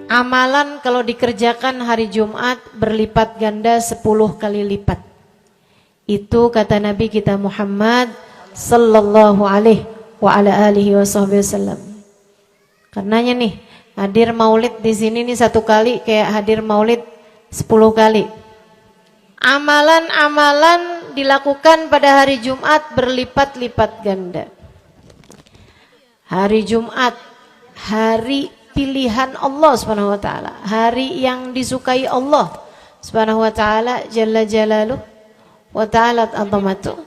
Amalan kalau dikerjakan hari Jumat berlipat ganda 10 kali lipat. Itu kata Nabi kita Muhammad sallallahu alaihi wa ala alihi wasallam. Karenanya nih, hadir maulid di sini nih 1 kali kayak hadir maulid 10 kali. Amalan-amalan dilakukan pada hari Jumat berlipat-lipat ganda. Hari Jumat, hari pilihan Allah Subhanahu wa taala, hari yang disukai Allah Subhanahu wa taala jalla jalaluh wa ta'ala azamatu.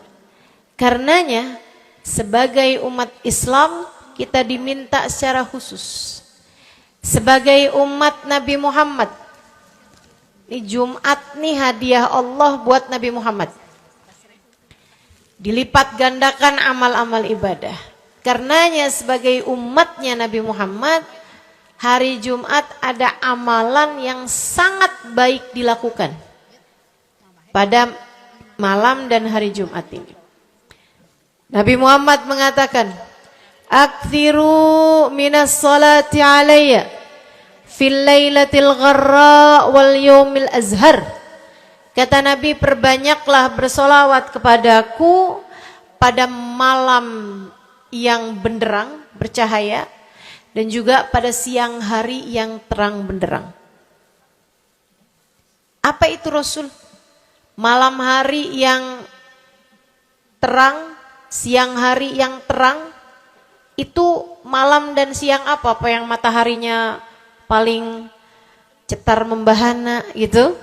Karenanya sebagai umat Islam kita diminta secara khusus sebagai umat Nabi Muhammad. Ini Jumat nih hadiah Allah buat Nabi Muhammad. Dilipat gandakan amal-amal ibadah. Karenanya sebagai umatnya Nabi Muhammad, hari Jumat ada amalan yang sangat baik dilakukan pada malam dan hari Jumat ini. Nabi Muhammad mengatakan, "Aktsiru minas salati alayya fil lailatil gharra wal yaumil azhar." Kata Nabi, perbanyaklah bersolawat kepadaku pada malam yang benderang, bercahaya, dan juga pada siang hari yang terang benderang. Apa itu Rasul? Malam hari yang terang, siang hari yang terang, itu malam dan siang apa? Apa yang mataharinya paling cetar membahana gitu?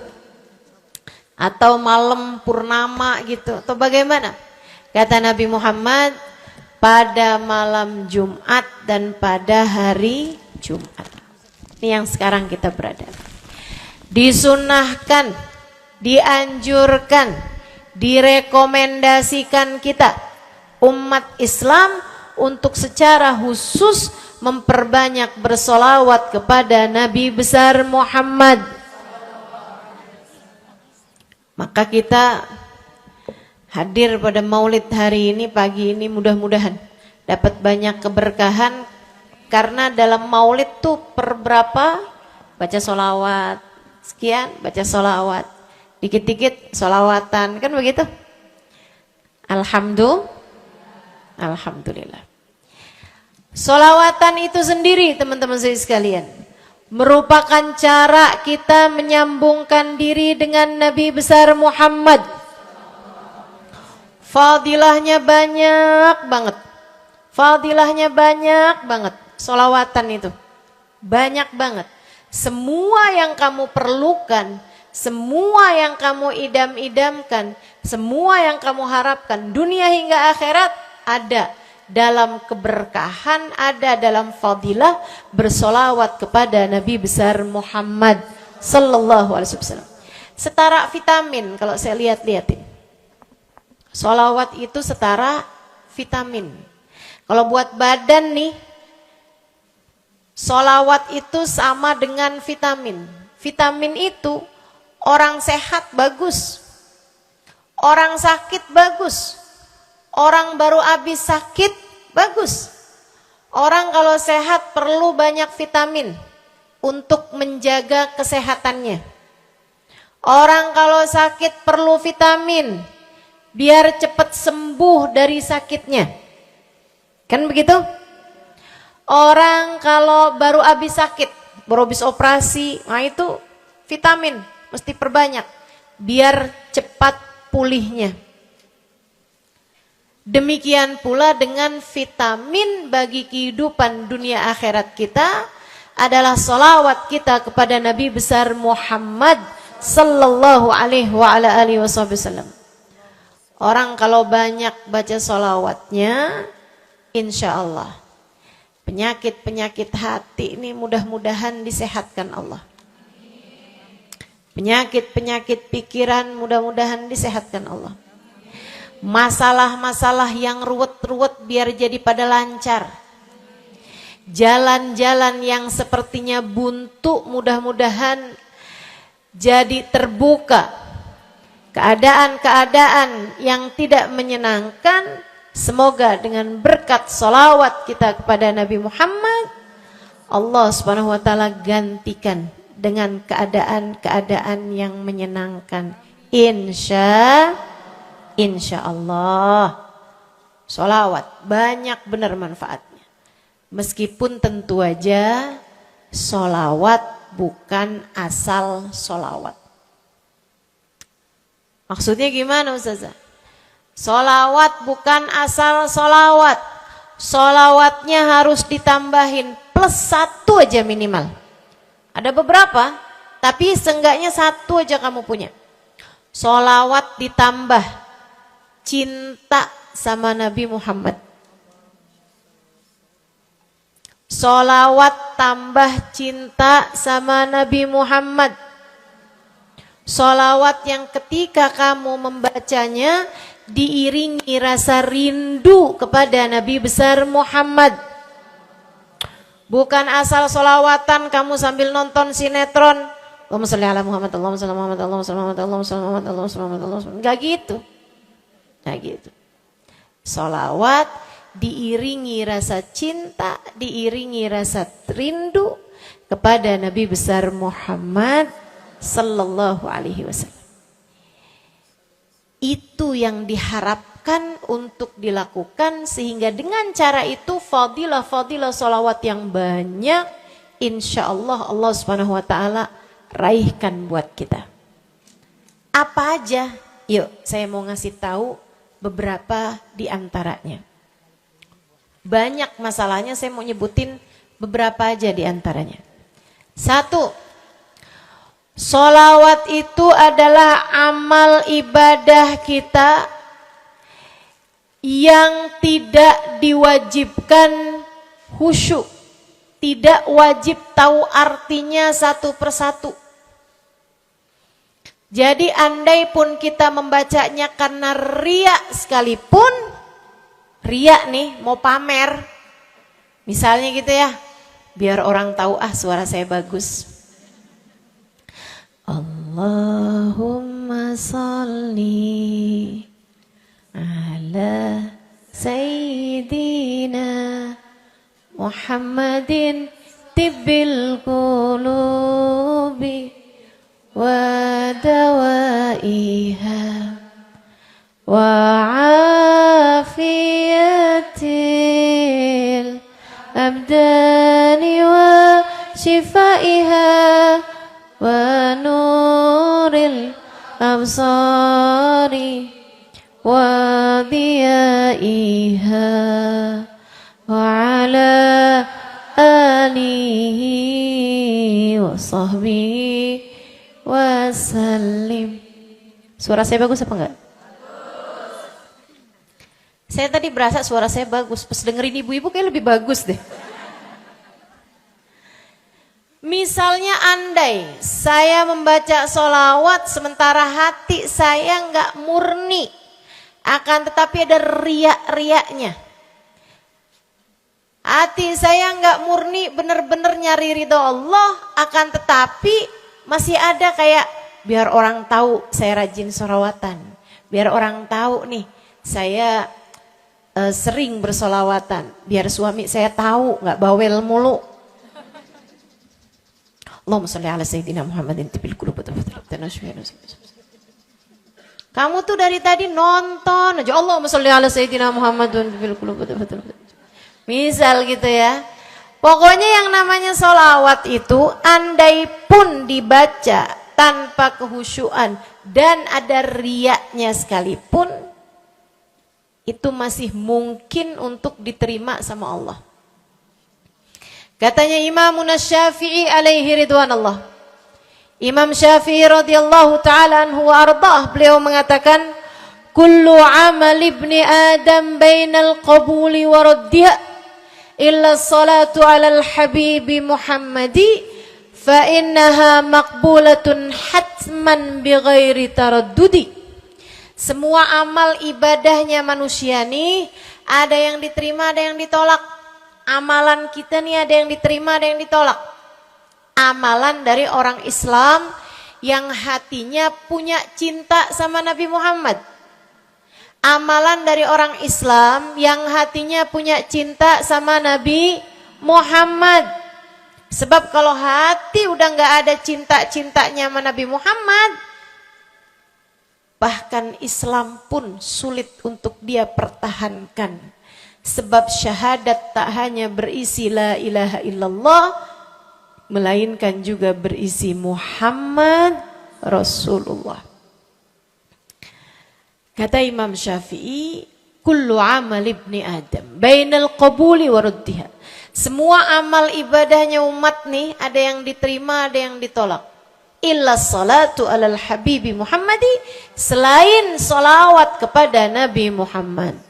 Atau malam purnama gitu? Atau bagaimana? Kata Nabi Muhammad, pada malam Jumat dan pada hari Jumat. Ini yang sekarang kita berada. Disunahkan, dianjurkan, direkomendasikan kita umat Islam untuk secara khusus memperbanyak bersolawat kepada Nabi besar Muhammad. Maka kita hadir pada maulid hari ini, pagi ini, mudah-mudahan dapat banyak keberkahan. Karena dalam maulid tuh per berapa baca solawat, sekian baca solawat, dikit-dikit solawatan, kan begitu. Alhamdulillah. Solawatan itu sendiri teman-teman saya sekalian merupakan cara kita menyambungkan diri dengan Nabi besar Muhammad. Fadilahnya banyak banget. Fadilahnya banyak banget. Solawatan itu banyak banget. Semua yang kamu perlukan, semua yang kamu idam-idamkan, semua yang kamu harapkan, dunia hingga akhirat ada dalam keberkahan, ada dalam fadilah bersolawat kepada Nabi besar Muhammad sallallahu alaihi wasallam. Setara vitamin kalau saya lihat-lihatin. Solawat itu setara vitamin. Kalau buat badan nih, solawat itu sama dengan vitamin. Vitamin itu orang sehat bagus, orang sakit bagus, orang baru habis sakit bagus. Orang kalau sehat perlu banyak vitamin untuk menjaga kesehatannya. Orang kalau sakit perlu vitamin biar cepat sembuh dari sakitnya. Kan begitu? Orang kalau baru habis sakit, baru habis operasi, nah itu vitamin mesti perbanyak biar cepat pulihnya. Demikian pula dengan vitamin bagi kehidupan dunia akhirat kita adalah solawat kita kepada Nabi besar Muhammad sallallahu alaihi wa ala alihi wasallam. Orang kalau banyak baca solawatnya, insya Allah penyakit-penyakit hati ini mudah-mudahan disehatkan Allah. Penyakit-penyakit pikiran mudah-mudahan disehatkan Allah. Masalah-masalah yang ruwet-ruwet biar jadi pada lancar. Jalan-jalan yang sepertinya buntu mudah-mudahan jadi terbuka. Keadaan-keadaan yang tidak menyenangkan, semoga dengan berkat solawat kita kepada Nabi Muhammad, Allah Subhanahu wa taala gantikan dengan keadaan-keadaan yang menyenangkan. Insya Allah. Sholawat banyak benar manfaatnya. Meskipun tentu aja sholawat bukan asal sholawat. Maksudnya gimana Ustazah? Sholawat bukan asal sholawat. Sholawatnya harus ditambahin plus 1 aja minimal. Ada beberapa, tapi seenggaknya 1 aja kamu punya. Sholawat ditambah cinta sama Nabi Muhammad. Sholawat tambah cinta sama Nabi Muhammad. Sholawat yang ketika kamu membacanya diiringi rasa rindu kepada Nabi besar Muhammad. Bukan asal sholawatan kamu sambil nonton sinetron. Allahumma sholli ala Muhammad, Allahumma sholli ala Muhammad, Allahumma sholli ala Muhammad, Allahumma sholli ala Muhammad, Allahumma sholli ala Muhammad. Enggak gitu. Enggak gitu. Sholawat diiringi rasa cinta, diiringi rasa rindu kepada Nabi besar Muhammad sallallahu alaihi wasallam. Itu yang diharapkan untuk dilakukan, sehingga dengan cara itu fadilah-fadilah sholawat yang banyak insya Allah Allah subhanahu wa ta'ala raihkan buat kita. Apa aja? Yuk saya mau ngasih tahu beberapa di antaranya. Banyak masalahnya, saya mau nyebutin beberapa aja di antaranya. 1, sholawat itu adalah amal ibadah kita yang tidak diwajibkan khusyuk. Tidak wajib tahu artinya satu persatu. Jadi andai pun kita membacanya karena riak sekalipun, riak nih mau pamer, misalnya gitu ya, biar orang tahu suara saya bagus. Allahumma sholli ala sayyidina Muhammadin tibbil qulubi wa dawaiha wa afiyatil abdani wa shifaiha wa nuril absari wa diyaiha wa ala alihi wa sahbihi wa sallim. Suara saya bagus apa enggak? Saya tadi berasa suara saya bagus, pas dengerin ibu-ibu kayak lebih bagus deh. Misalnya andai saya membaca sholawat sementara hati saya enggak murni, akan tetapi ada riak-riaknya. Hati saya enggak murni benar-benar nyari ridho Allah, akan tetapi masih ada kayak biar orang tahu saya rajin sholawatan, biar orang tahu nih saya sering bersolawatan, biar suami saya tahu nggak bawel mulu. Allahumma sholli ala sayyidina Muhammadin tibil qulub. Kamu tuh dari tadi nonton aja Allahumma sholli ala sayyidina Muhammadin tibil qulub. Misal gitu ya. Pokoknya yang namanya sholawat itu andai pun dibaca tanpa kehusyuan dan ada riaknya sekalipun, itu masih mungkin untuk diterima sama Allah. Katanya Imam Syafi'i alaihi ridwanallah. Imam Syafi'i radhiyallahu ta'ala anhu wa ardhah, beliau mengatakan, kullu amal ibni Adam bainal qabuli wa raddiha illa salatu ala al-habibi Muhammadi fa innaha maqbulatun hatman bighairi taraddudi. Semua amal ibadahnya manusia nih ada yang diterima, ada yang ditolak. Amalan kita nih ada yang diterima, ada yang ditolak. Amalan dari orang Islam yang hatinya punya cinta sama Nabi Muhammad. Amalan dari orang Islam yang hatinya punya cinta sama Nabi Muhammad. Sebab kalau hati udah nggak ada cinta-cintanya sama Nabi Muhammad, bahkan Islam pun sulit untuk dia pertahankan. Sebab syahadat tak hanya berisi la ilaha illallah, melainkan juga berisi Muhammad Rasulullah. Kata Imam Syafi'i, kullu amal ibni Adam bainal qabuli wa raddiha. Semua amal ibadahnya umat nih, ada yang diterima, ada yang ditolak. Illa salatu alal habibi Muhammadi, selain salawat kepada Nabi Muhammad.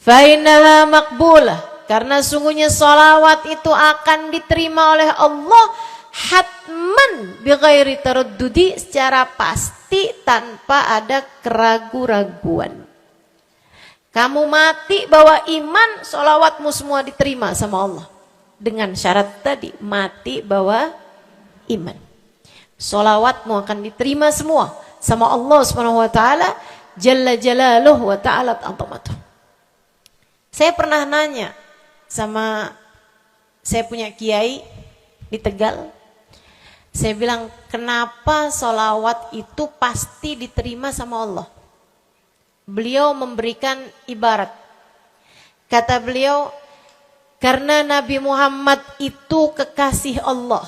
Fa innaha maqbulah, karena sungguhnya salawat itu akan diterima oleh Allah hatman bighairi taraddudi, secara pasti tanpa ada keraguan-raguan. Kamu mati bawa iman, sholawatmu semua diterima sama Allah. Dengan syarat tadi, mati bawa iman. Sholawatmu akan diterima semua sama Allah Subhanahu wa taala, jalla jalaluhu wa ta'ala azamatuh. Saya pernah nanya sama saya punya kiai di Tegal. Saya bilang, kenapa sholawat itu pasti diterima sama Allah? Beliau memberikan ibarat. Kata beliau, karena Nabi Muhammad itu kekasih Allah.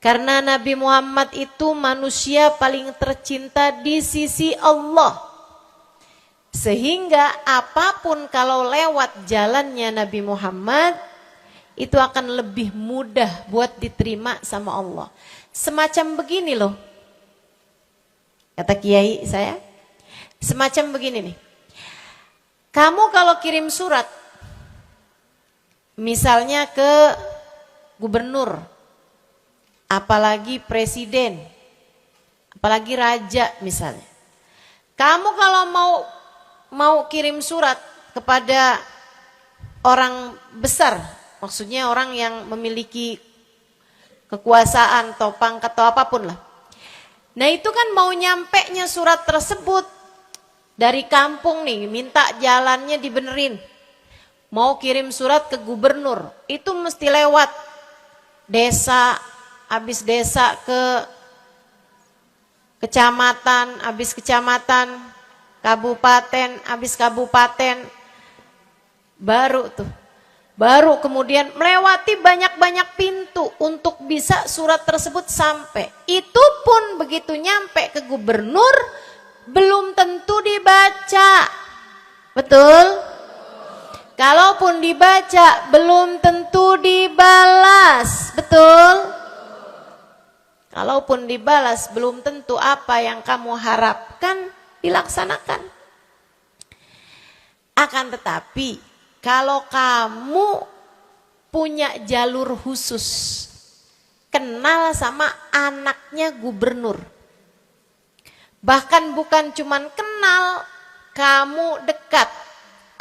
Karena Nabi Muhammad itu manusia paling tercinta di sisi Allah. Sehingga apapun kalau lewat jalannya Nabi Muhammad, itu akan lebih mudah buat diterima sama Allah. Semacam begini loh, kata kiai saya. Semacam begini nih. Kamu kalau kirim surat, misalnya ke gubernur, apalagi presiden, apalagi raja misalnya. Kamu kalau mau kirim surat kepada orang besar, maksudnya orang yang memiliki kekuasaan atau pangkat atau apapun lah. Nah itu kan mau nyampenya surat tersebut dari kampung nih, minta jalannya dibenerin. Mau kirim surat ke gubernur, itu mesti lewat desa, habis desa ke kecamatan, habis kecamatan, kabupaten, habis kabupaten. Baru kemudian melewati banyak-banyak pintu untuk bisa surat tersebut sampai. Itu pun begitu nyampe ke gubernur, belum tentu dibaca. Betul? Kalaupun dibaca, belum tentu dibalas. Betul? Kalaupun dibalas, belum tentu apa yang kamu harapkan dilaksanakan. Akan tetapi, kalau kamu punya jalur khusus, kenal sama anaknya gubernur, bahkan bukan cuman kenal, kamu dekat.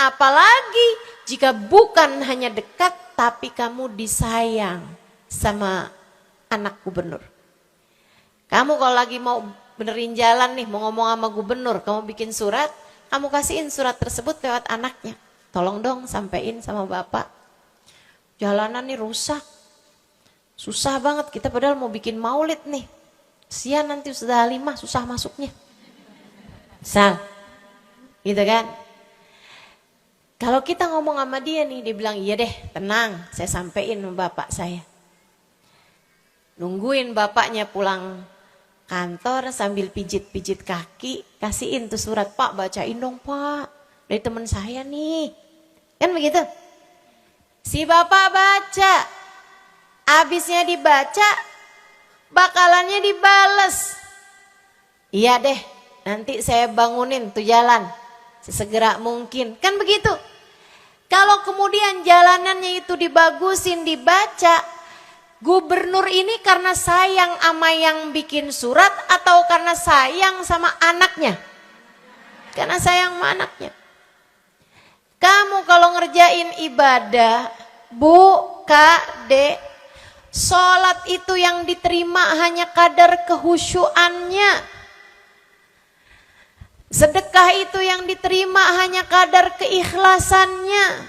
Apalagi jika bukan hanya dekat, tapi kamu disayang sama anak gubernur. Kamu kalau lagi mau benerin jalan nih, mau ngomong sama gubernur, kamu bikin surat, kamu kasihin surat tersebut lewat anaknya. Tolong dong sampein sama bapak. Jalanan nih rusak. Susah banget, kita padahal mau bikin maulid nih. Sian nanti sudah 5 susah masuknya. Misal, gitu kan? Kalau kita ngomong sama dia nih, dia bilang iya deh, tenang, saya sampein sama bapak saya. Nungguin bapaknya pulang kantor sambil pijit-pijit kaki, kasihin tuh surat, Pak bacain dong Pak, dari teman saya nih. Kan begitu? Si bapak baca, abisnya dibaca, bakalannya dibales. Iya deh, nanti saya bangunin tuh jalan sesegera mungkin. Kan begitu? Kalau kemudian jalanannya itu dibagusin, dibaca, gubernur ini karena sayang sama yang bikin surat atau karena sayang sama anaknya? Karena sayang sama anaknya. Kamu kalau ngerjain ibadah, Bu, Kak, Dek, sholat itu yang diterima hanya kadar kehusyuannya. Sedekah itu yang diterima hanya kadar keikhlasannya.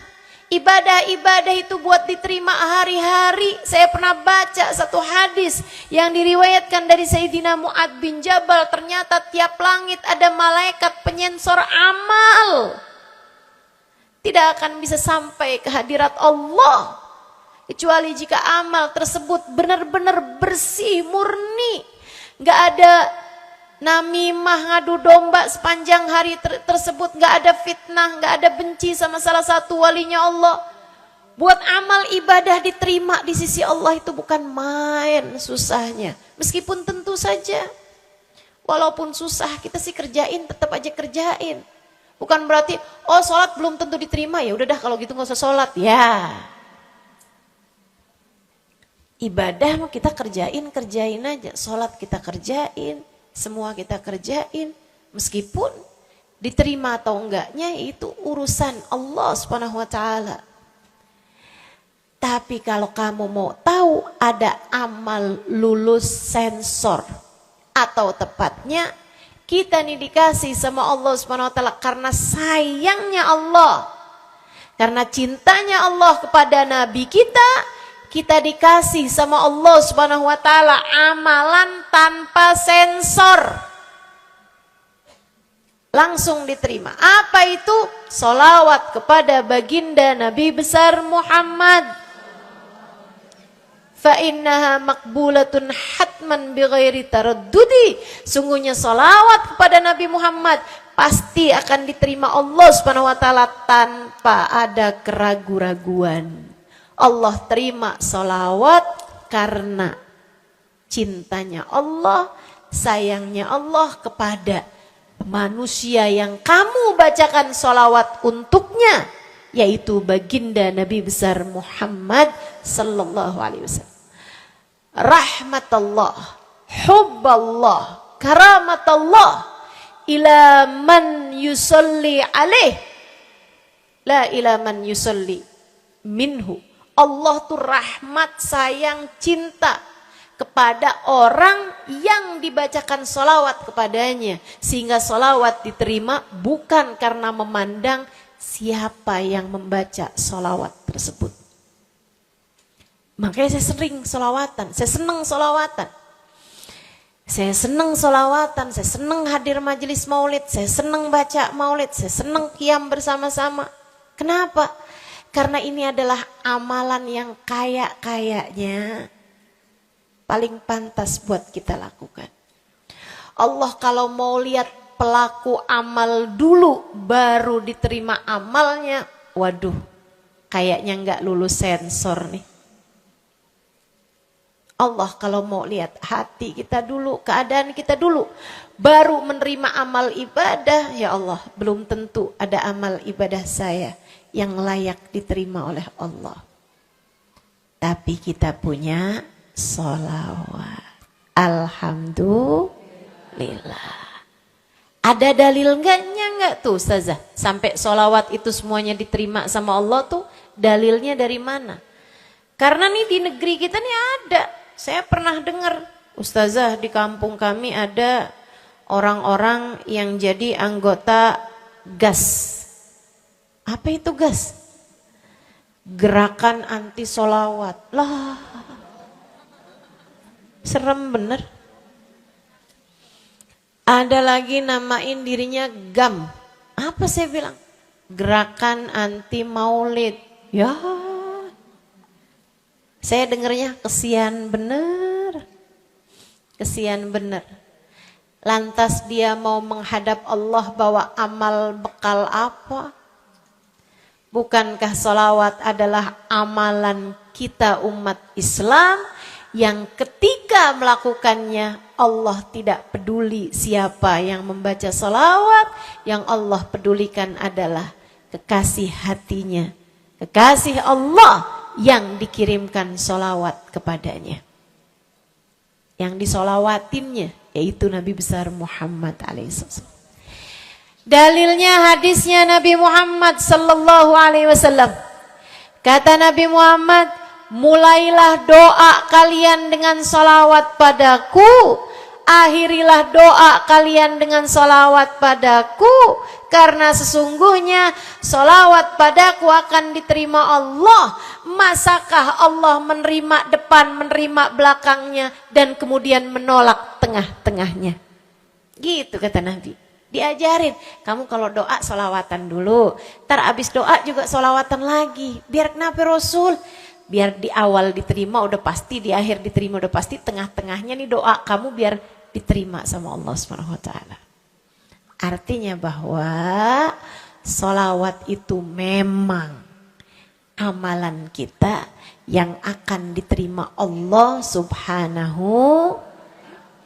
Ibadah-ibadah itu buat diterima hari-hari. Saya pernah baca satu hadis yang diriwayatkan dari Sayyidina Mu'adz bin Jabal. Ternyata tiap langit ada malaikat penyensor amal. Tidak akan bisa sampai ke hadirat Allah kecuali jika amal tersebut benar-benar bersih, murni. Gak ada namimah, ngadu domba sepanjang hari tersebut, gak ada fitnah, gak ada benci sama salah satu walinya Allah. Buat amal ibadah diterima di sisi Allah itu bukan main susahnya. Meskipun tentu saja walaupun susah kita sih kerjain, tetap aja kerjain. Bukan berarti sholat belum tentu diterima, ya udah dah kalau gitu gak usah sholat. Ya, ibadah mau kita kerjain aja. Sholat kita kerjain, semua kita kerjain, meskipun diterima atau enggaknya itu urusan Allah Subhanahu wa taala. Tapi kalau kamu mau tahu, ada amal lulus sensor, atau tepatnya kita nih dikasih sama Allah Subhanahu wa taala karena sayangnya Allah, karena cintanya Allah kepada nabi kita dikasih sama Allah Subhanahu wa taala amalan tanpa sensor. Langsung diterima. Apa itu? Sholawat kepada baginda Nabi besar Muhammad. Fa innaha maqbulatun hatman bighairi taraddudi. Sungguhnya sholawat kepada Nabi Muhammad pasti akan diterima Allah Subhanahu wa taala tanpa ada keraguan-raguan. Allah terima sholawat karena cintanya Allah, sayangnya Allah kepada manusia yang kamu bacakan sholawat untuknya, yaitu baginda Nabi besar Muhammad sallallahu alaihi wasallam. Rahmatullah, hubballah, karamatullah ila man yusalli alaih, la ila man yusalli minhu. Allah tuh rahmat, sayang, cinta kepada orang yang dibacakan sholawat kepadanya, sehingga sholawat diterima bukan karena memandang siapa yang membaca sholawat tersebut. Makanya saya sering sholawatan, saya senang sholawatan. Saya senang sholawatan, saya senang hadir majelis maulid, saya senang baca maulid, saya senang qiyam bersama-sama. Kenapa? Karena ini adalah amalan yang kayaknya paling pantas buat kita lakukan. Allah kalau mau lihat pelaku amal dulu baru diterima amalnya, waduh, kayaknya nggak lulus sensor nih. Allah kalau mau lihat hati kita dulu, keadaan kita dulu, baru menerima amal ibadah, ya Allah, belum tentu ada amal ibadah saya yang layak diterima oleh Allah. Tapi kita punya sholawat. Alhamdulillah. Ada dalil enggak tuh Ustazah? Sampai sholawat itu semuanya diterima sama Allah tuh dalilnya dari mana? Karena nih di negeri kita nih ada. Saya pernah dengar, Ustazah, di kampung kami ada orang-orang yang jadi anggota GAS. Apa itu GAS? Gerakan anti sholawat. Lah, serem bener. Ada lagi namain dirinya GAM. Apa saya bilang? Gerakan anti maulid. Ya, saya dengarnya kesian bener. Kesian bener. Lantas dia mau menghadap Allah bawa amal bekal apa? Bukankah sholawat adalah amalan kita umat Islam yang ketika melakukannya Allah tidak peduli siapa yang membaca sholawat, yang Allah pedulikan adalah kekasih hatinya, kekasih Allah yang dikirimkan sholawat kepadanya, yang disolawatinnya yaitu Nabi besar Muhammad alaihissalam. Dalilnya hadisnya Nabi Muhammad sallallahu alaihi wasallam. Kata Nabi Muhammad, mulailah doa kalian dengan sholawat padaku akhirilah doa kalian dengan solawat padaku, karena sesungguhnya solawat padaku akan diterima Allah. Masakah Allah menerima depan, menerima belakangnya, dan kemudian menolak tengah-tengahnya? Gitu kata Nabi. Diajarin, kamu kalau doa solawatan dulu, ntar abis doa juga solawatan lagi. Biar kenapa Rasul? Biar di awal diterima udah pasti, di akhir diterima udah pasti, tengah-tengahnya nih doa kamu biar diterima sama Allah Subhanahu wa taala. Artinya bahwa solawat itu memang amalan kita yang akan diterima Allah Subhanahu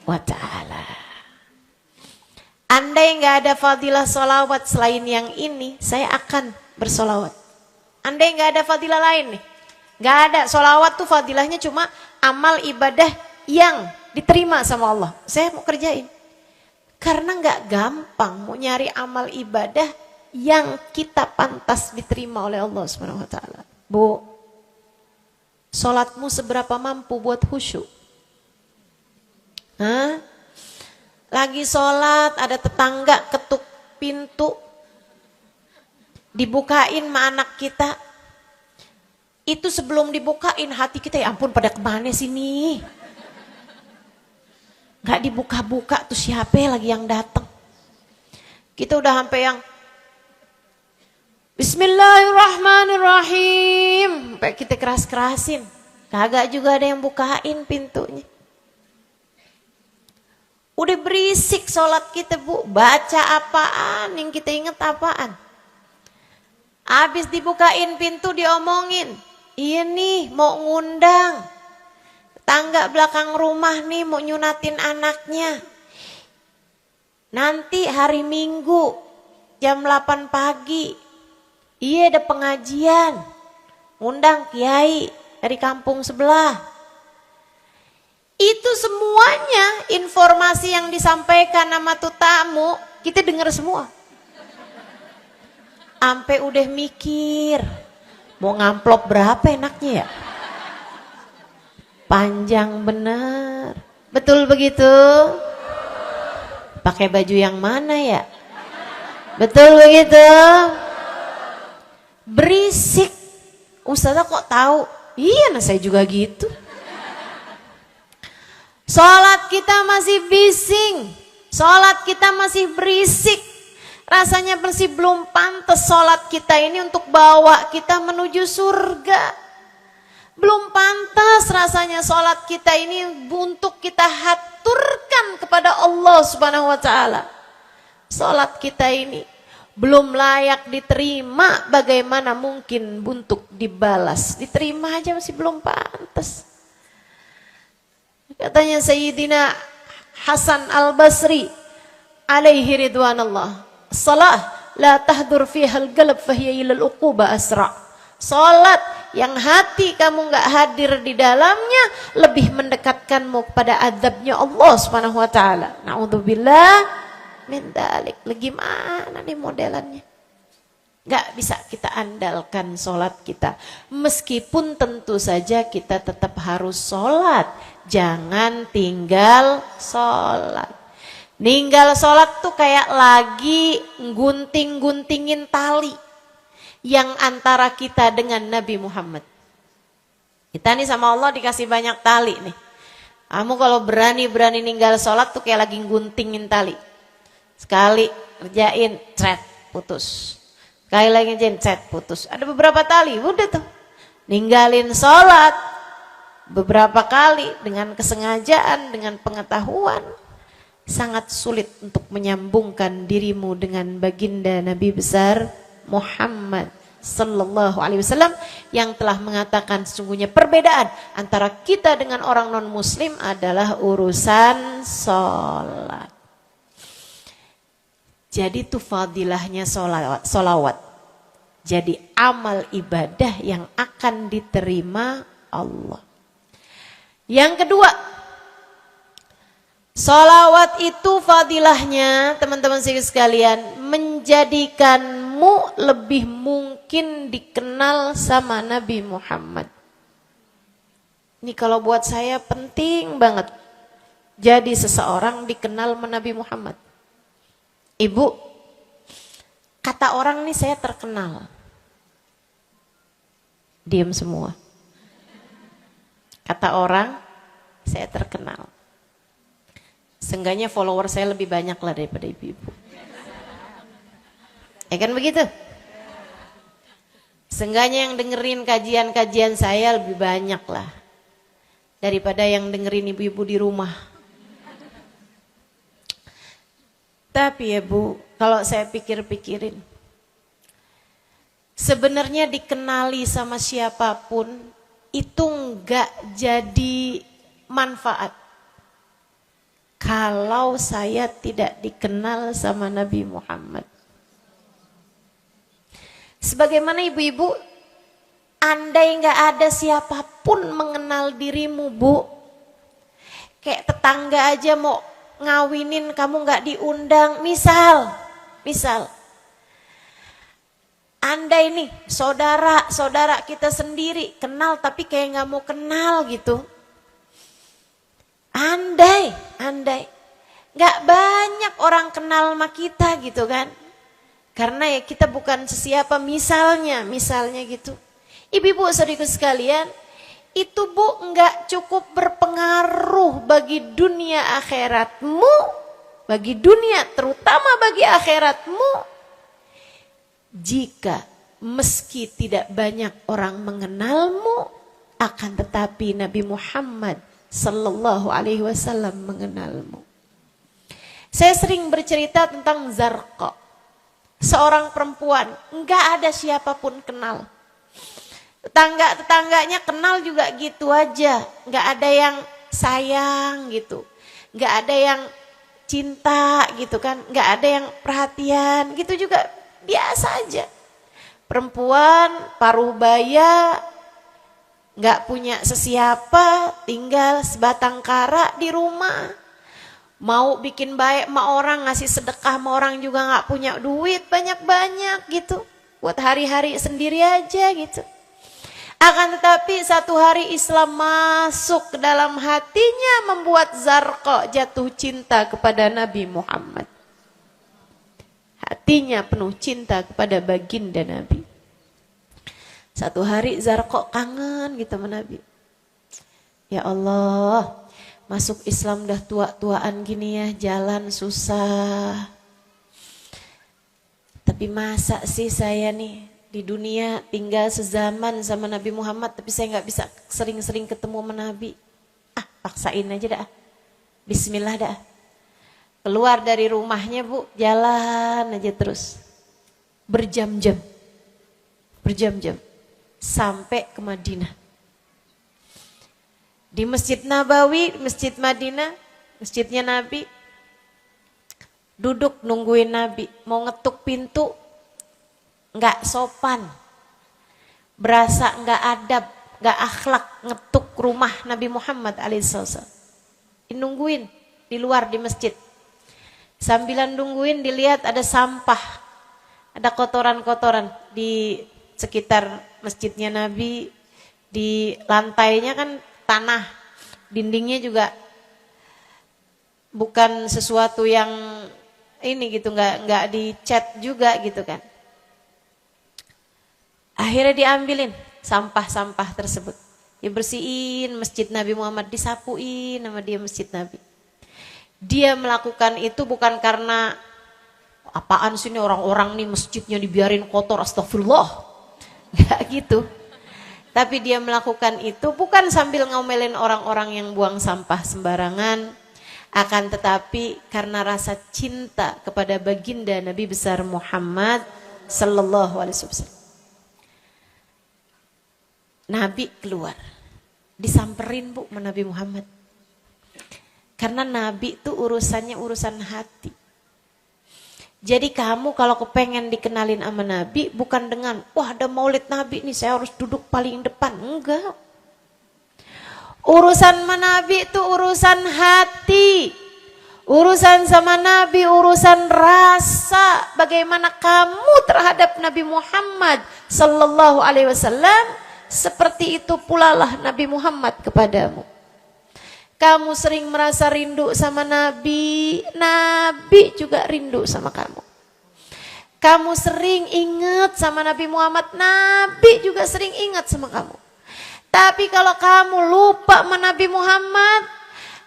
wa taala. Andai nggak ada fadilah solawat selain yang ini, saya akan bersolawat. Andai nggak ada fadilah lain nih, nggak ada. Solawat tuh fadilahnya cuma amal ibadah yang diterima sama Allah. Saya mau kerjain. Karena nggak gampang mau nyari amal ibadah yang kita pantas diterima oleh Allah Subhanahu wa taala. Bu, sholatmu seberapa mampu buat khusyuk? Hah? Lagi sholat, ada tetangga ketuk pintu, dibukain sama anak kita. Itu sebelum dibukain hati kita, ya ampun pada kemana sini? Gak dibuka-buka tuh siapa lagi yang datang? Kita udah sampai yang Bismillahirrahmanirrahim, sampai kita keras-kerasin. Kagak juga ada yang bukain pintunya. Udah berisik sholat kita bu, baca apaan, yang kita inget apaan. Habis dibukain pintu diomongin, iya nih mau ngundang. Tangga belakang rumah nih mau nyunatin anaknya. Nanti hari Minggu jam 8 pagi, iya ada pengajian. Ngundang kiai dari kampung sebelah. Itu semuanya informasi yang disampaikan sama tuh tamu, kita dengar semua. Ampe udah mikir, mau ngamplop berapa enaknya ya? Panjang bener. Betul begitu? Pakai baju yang mana ya? Betul begitu? Berisik. Ustazah kok tahu? Iya, nah saya juga gitu. Sholat kita masih bising, sholat kita masih berisik. Rasanya masih belum pantas sholat kita ini untuk bawa kita menuju surga. Belum pantas rasanya sholat kita ini untuk kita haturkan kepada Allah Subhanahu wa taala. Sholat kita ini belum layak diterima, bagaimana mungkin untuk dibalas? Diterima aja masih belum pantas. Katanya Sayyidina Hasan Al-Basri alaihi ridwanallah, salah la tahdur fiha al-qalb fahiya ila al-uquba asra. Salat yang hati kamu enggak hadir di dalamnya lebih mendekatkanmu kepada azabnya Allah Subhanahu wa taala. Nauzubillah min dzalik. Gimana nih modelannya? Gak bisa kita andalkan sholat kita. Meskipun tentu saja kita tetap harus sholat. Jangan tinggal sholat. Ninggal sholat tuh kayak lagi gunting-guntingin tali yang antara kita dengan Nabi Muhammad. Kita nih sama Allah dikasih banyak tali nih. Kamu kalau berani-berani ninggal sholat tuh kayak lagi guntingin tali. Sekali kerjain, cret, putus. Sekali lagi jencet putus. Ada beberapa tali, udah tuh. Ninggalin sholat beberapa kali dengan kesengajaan, dengan pengetahuan. Sangat sulit untuk menyambungkan dirimu dengan baginda Nabi besar Muhammad sallallahu alaihi wasallam yang telah mengatakan sesungguhnya perbedaan antara kita dengan orang non muslim adalah urusan sholat. Jadi itu fadilahnya solawat. Jadi amal ibadah yang akan diterima Allah. Yang kedua, solawat itu fadilahnya teman-teman sekalian menjadikanmu lebih mungkin dikenal sama Nabi Muhammad. Ini kalau buat saya penting banget. jadi seseorang dikenal Nabi Muhammad. Ibu, kata orang nih saya terkenal. Diam semua. Kata orang, saya terkenal. Seenggaknya follower saya lebih banyak lah daripada ibu-ibu. Ya kan begitu? Seenggaknya yang dengerin kajian-kajian saya lebih banyak lah. Daripada yang dengerin ibu-ibu di rumah. Tapi ya Bu, kalau saya pikir-pikirin. Sebenarnya dikenali sama siapapun itu enggak jadi manfaat. Kalau saya tidak dikenal sama Nabi Muhammad. Sebagaimana ibu-ibu, andai enggak ada siapapun mengenal dirimu Bu. Kayak tetangga aja mau ngawinin kamu enggak diundang. Misal. Andai nih saudara kita sendiri kenal tapi kayak nggak mau kenal gitu. Andai nggak banyak orang kenal sama kita gitu kan. Karena ya kita bukan sesiapa misalnya gitu. Ibu-ibu saudaraku sekalian, itu Bu nggak cukup berpengaruh bagi dunia akhiratmu, bagi dunia terutama bagi akhiratmu. Jika meski tidak banyak orang mengenalmu, akan tetapi Nabi Muhammad sallallahu alaihi wasallam mengenalmu. Saya sering bercerita tentang Zarqa, seorang perempuan, enggak ada siapapun kenal. Tetangganya kenal juga gitu aja, enggak ada yang sayang gitu, enggak ada yang cinta gitu kan, enggak ada yang perhatian gitu juga. Biasa aja. Perempuan paruh baya, gak punya sesiapa, tinggal sebatang kara di rumah. Mau bikin baik sama orang, ngasih sedekah sama orang juga gak punya duit banyak-banyak gitu. Buat hari-hari sendiri aja gitu. Akan tetapi satu hari Islam masuk ke dalam hatinya, membuat Zarqa jatuh cinta kepada Nabi Muhammad. Hatinya penuh cinta kepada baginda Nabi. Satu hari Zarqa kangen gitu sama Nabi. Ya Allah, masuk Islam dah tua-tuaan gini ya, jalan susah. Tapi masa sih saya nih di dunia tinggal sezaman sama Nabi Muhammad, tapi saya nggak bisa sering-sering ketemu sama Nabi. Paksain aja dah. Bismillah dah. Keluar dari rumahnya Bu, jalan aja terus. Berjam-jam. Sampai ke Madinah. Di Masjid Nabawi, Masjid Madinah, masjidnya Nabi. Duduk nungguin Nabi. Mau ngetuk pintu, nggak sopan. Berasa nggak adab, nggak akhlak ngetuk rumah Nabi Muhammad alaihissalam. Nungguin di luar di masjid. Sambilan nungguin dilihat ada sampah, ada kotoran-kotoran di sekitar masjidnya Nabi. Di lantainya kan tanah, dindingnya juga bukan sesuatu yang ini gitu, nggak dicat juga gitu kan. Akhirnya diambilin sampah-sampah tersebut, dibersihin masjid Nabi Muhammad, disapuin sama dia masjid Nabi. Dia melakukan itu bukan karena apaan sih ini orang-orang nih masjidnya dibiarin kotor, astagfirullah. Gak gitu. Tapi dia melakukan itu bukan sambil ngomelin orang-orang yang buang sampah sembarangan. Akan tetapi karena rasa cinta kepada baginda Nabi besar Muhammad sallallahu alaihi wasallam. Nabi keluar. Disamperin Bu sama Nabi Muhammad. Karena Nabi itu urusannya urusan hati. Jadi kamu kalau kepengen dikenalin sama Nabi bukan dengan wah ada maulid Nabi nih saya harus duduk paling depan. Enggak. Urusan sama Nabi itu urusan hati. Urusan sama Nabi urusan rasa. Bagaimana kamu terhadap Nabi Muhammad sallallahu alaihi wasallam, seperti itu pula lah Nabi Muhammad kepadamu. Kamu sering merasa rindu sama Nabi, Nabi juga rindu sama kamu. Kamu sering ingat sama Nabi Muhammad, Nabi juga sering ingat sama kamu. Tapi kalau kamu lupa sama Nabi Muhammad,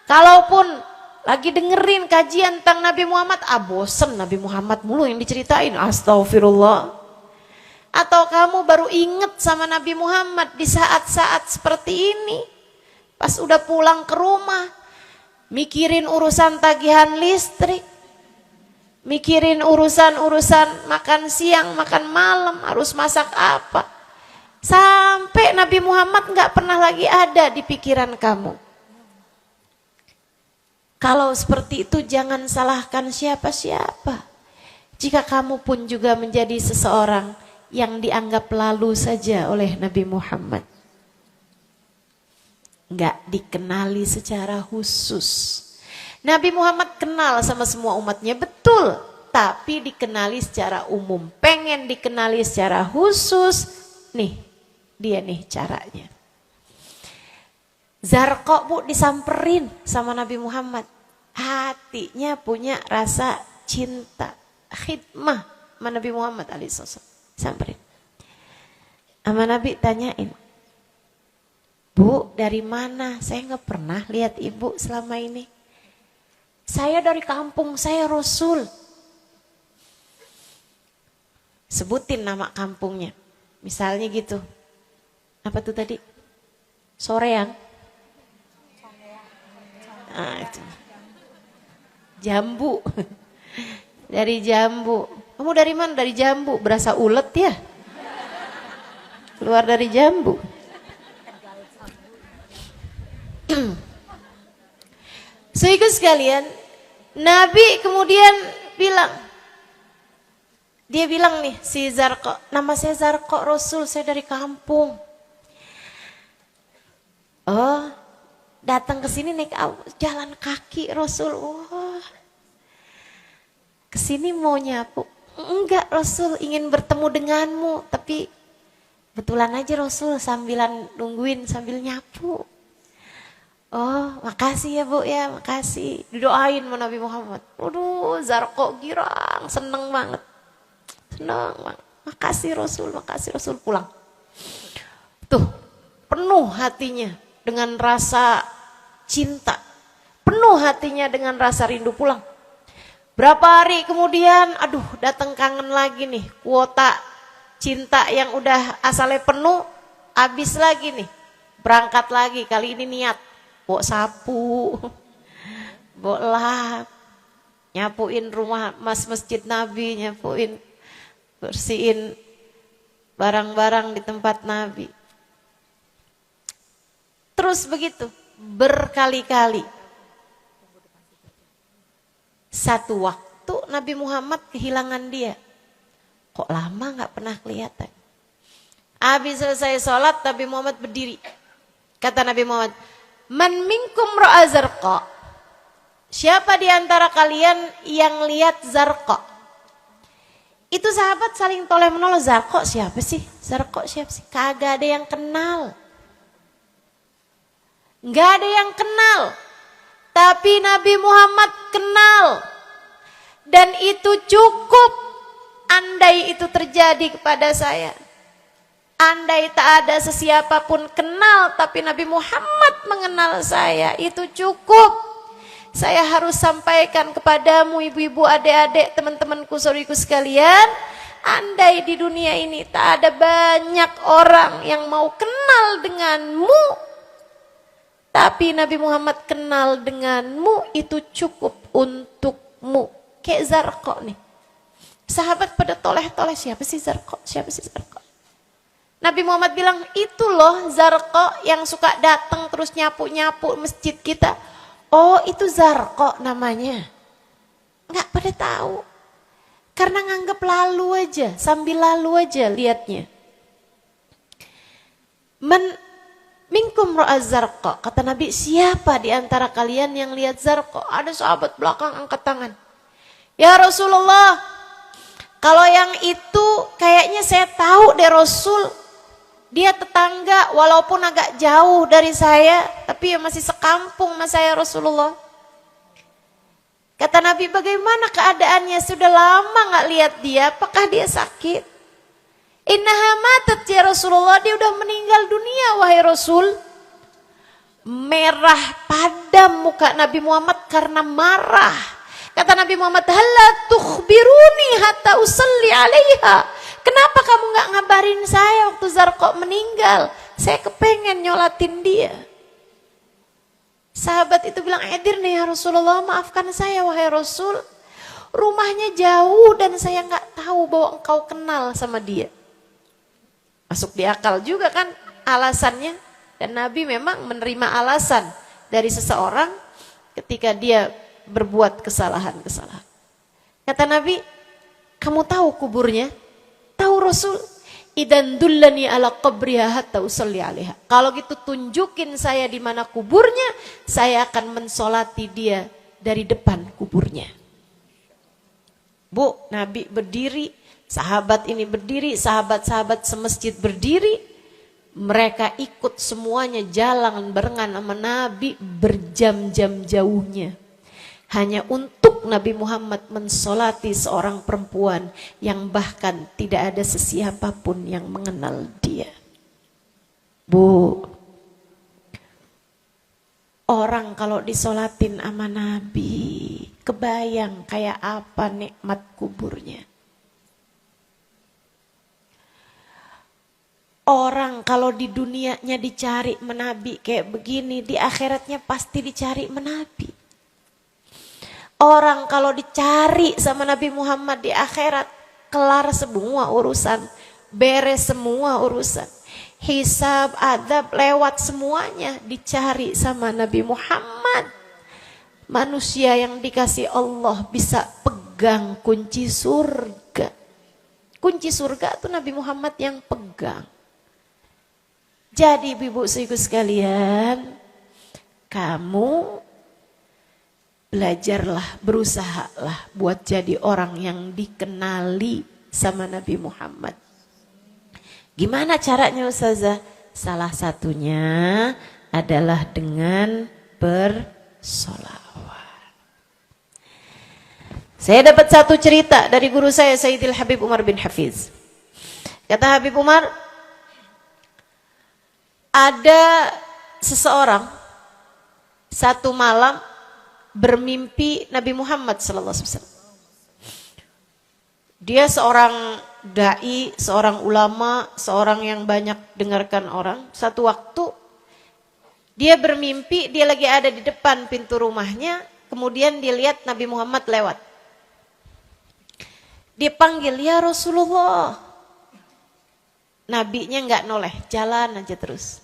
kalaupun lagi dengerin kajian tentang Nabi Muhammad, bosen Nabi Muhammad mulu yang diceritain, astagfirullah. Atau kamu baru inget sama Nabi Muhammad di saat-saat seperti ini, pas udah pulang ke rumah, mikirin urusan tagihan listrik, mikirin urusan makan siang, makan malam, harus masak apa. Sampai Nabi Muhammad gak pernah lagi ada di pikiran kamu. Kalau seperti itu jangan salahkan siapa-siapa. Jika kamu pun juga menjadi seseorang yang dianggap lalu saja oleh Nabi Muhammad, gak dikenali secara khusus. Nabi Muhammad kenal sama semua umatnya, betul, tapi dikenali secara umum. Pengen dikenali secara khusus, nih dia nih caranya. Zarqa bu disamperin sama Nabi Muhammad, hatinya punya rasa cinta, khidmah sama Nabi Muhammad alaihissalam. Samperin sama Nabi, tanyain, Bu dari mana? Saya gak pernah lihat ibu selama ini. Saya dari kampung, saya Rasul. Sebutin nama kampungnya, misalnya gitu. Apa tuh tadi? Soreang. Nah, itu. Jambu. Dari Jambu. Kamu dari mana? Dari Jambu. Berasa ulet ya? Keluar dari Jambu. Saudara sekalian, Nabi kemudian bilang, dia bilang nih si Zarqa, nama saya Zarqa Rasul, saya dari kampung. Oh, datang ke sini naik jalan kaki Rasul. Wah, kesini mau nyapu? Enggak Rasul, ingin bertemu denganmu. Tapi betulan aja Rasul sambilan nungguin sambil nyapu. Oh, makasih ya Bu ya, makasih. Didoain sama Nabi Muhammad. Waduh, Zarqa girang, seneng banget. Seneng banget. Makasih Rasul pulang. Tuh, penuh hatinya dengan rasa cinta, penuh hatinya dengan rasa rindu pulang. Berapa hari kemudian, aduh datang kangen lagi nih, kuota cinta yang udah asalnya penuh, habis lagi nih, berangkat lagi, kali ini niat, bawa sapu, bawa lap, nyapuin rumah masjid Nabi, nyapuin, bersihin barang-barang di tempat Nabi. Terus begitu, berkali-kali. Satu waktu Nabi Muhammad kehilangan dia. Kok lama gak pernah kelihatan. Habis selesai sholat, Nabi Muhammad berdiri. Kata Nabi Muhammad, Man minkum ra'a Zarqa. Siapa di antara kalian yang lihat Zarqa? Itu sahabat saling toleh menolong. Zarqa siapa sih? Zarqa siapa sih? Kagak ada yang kenal. Nggak ada yang kenal, tapi Nabi Muhammad kenal, dan itu cukup. Andai itu terjadi kepada saya, andai tak ada sesiapa pun kenal, tapi Nabi Muhammad mengenal saya, itu cukup. Saya harus sampaikan kepadamu ibu-ibu, adik-adik, teman-temanku, saudariku sekalian, andai di dunia ini tak ada banyak orang yang mau kenal denganmu, tapi Nabi Muhammad kenal denganmu, itu cukup untukmu. Kayak Zarqa nih. Sahabat pada toleh-toleh, siapa sih Zarqa? Siapa sih Zarqa? Nabi Muhammad bilang, itu loh Zarqa yang suka datang terus nyapu-nyapu masjid kita. Oh, itu Zarqa namanya. Nggak pada tahu. Karena nganggep lalu aja, sambil lalu aja liatnya. Minkum ra'a Zarqa, kata Nabi, siapa di antara kalian yang lihat Zarqa? Ada sahabat belakang angkat tangan. Ya Rasulullah, kalau yang itu kayaknya saya tahu deh Rasul. Dia tetangga walaupun agak jauh dari saya, tapi ya masih sekampung sama saya Rasulullah. Kata Nabi, bagaimana keadaannya? Sudah lama gak lihat dia, apakah dia sakit? Innaha matat ya Rasulullah, dia udah meninggal dunia wahai Rasul. Merah padam muka Nabi Muhammad karena marah. Kata Nabi Muhammad, halla tukhbiruni hatta usalli alaiha. Kenapa kamu gak ngabarin saya waktu Zarqa meninggal? Saya kepengen nyolatin dia. Sahabat itu bilang, edir nih ya Rasulullah, maafkan saya wahai Rasul. Rumahnya jauh dan saya gak tahu bahwa engkau kenal sama dia. Masuk di akal juga kan alasannya. Dan Nabi memang menerima alasan dari seseorang ketika dia berbuat kesalahan-kesalahan. Kata Nabi, kamu tahu kuburnya? Tahu Rasul? Idan dullani ala qabriha hatta usalli alaiha. Kalau gitu tunjukin saya di mana kuburnya, saya akan mensolati dia dari depan kuburnya. Bu, Nabi berdiri, sahabat ini berdiri, sahabat-sahabat semasjid berdiri. Mereka ikut semuanya jalan barengan sama Nabi berjam-jam jauhnya. Hanya untuk Nabi Muhammad mensolati seorang perempuan yang bahkan tidak ada sesiapapun yang mengenal dia. Bu, orang kalau disolatin sama Nabi, kebayang kayak apa nikmat kuburnya. Orang kalau di dunianya dicari menabi kayak begini, di akhiratnya pasti dicari menabi. Orang kalau dicari sama Nabi Muhammad di akhirat, kelar semua urusan, beres semua urusan. Hisab, adab, lewat semuanya dicari sama Nabi Muhammad. Manusia yang dikasih Allah bisa pegang kunci surga. Kunci surga itu Nabi Muhammad yang pegang. Jadi ibu-ibu sekalian, kamu belajarlah, berusahalah buat jadi orang yang dikenali sama Nabi Muhammad. Gimana caranya Ustazah? Salah satunya adalah dengan bersolawat. Saya dapat satu cerita dari guru saya, Sayyidil Habib Umar bin Hafiz. Kata Habib Umar, ada seseorang satu malam bermimpi Nabi Muhammad SAW. Dia seorang dai, seorang ulama, seorang yang banyak dengarkan orang. Satu waktu dia bermimpi, dia lagi ada di depan pintu rumahnya, kemudian dia lihat Nabi Muhammad lewat. Dia panggil, ya Rasulullah. Nabinya nggak noleh, jalan aja terus.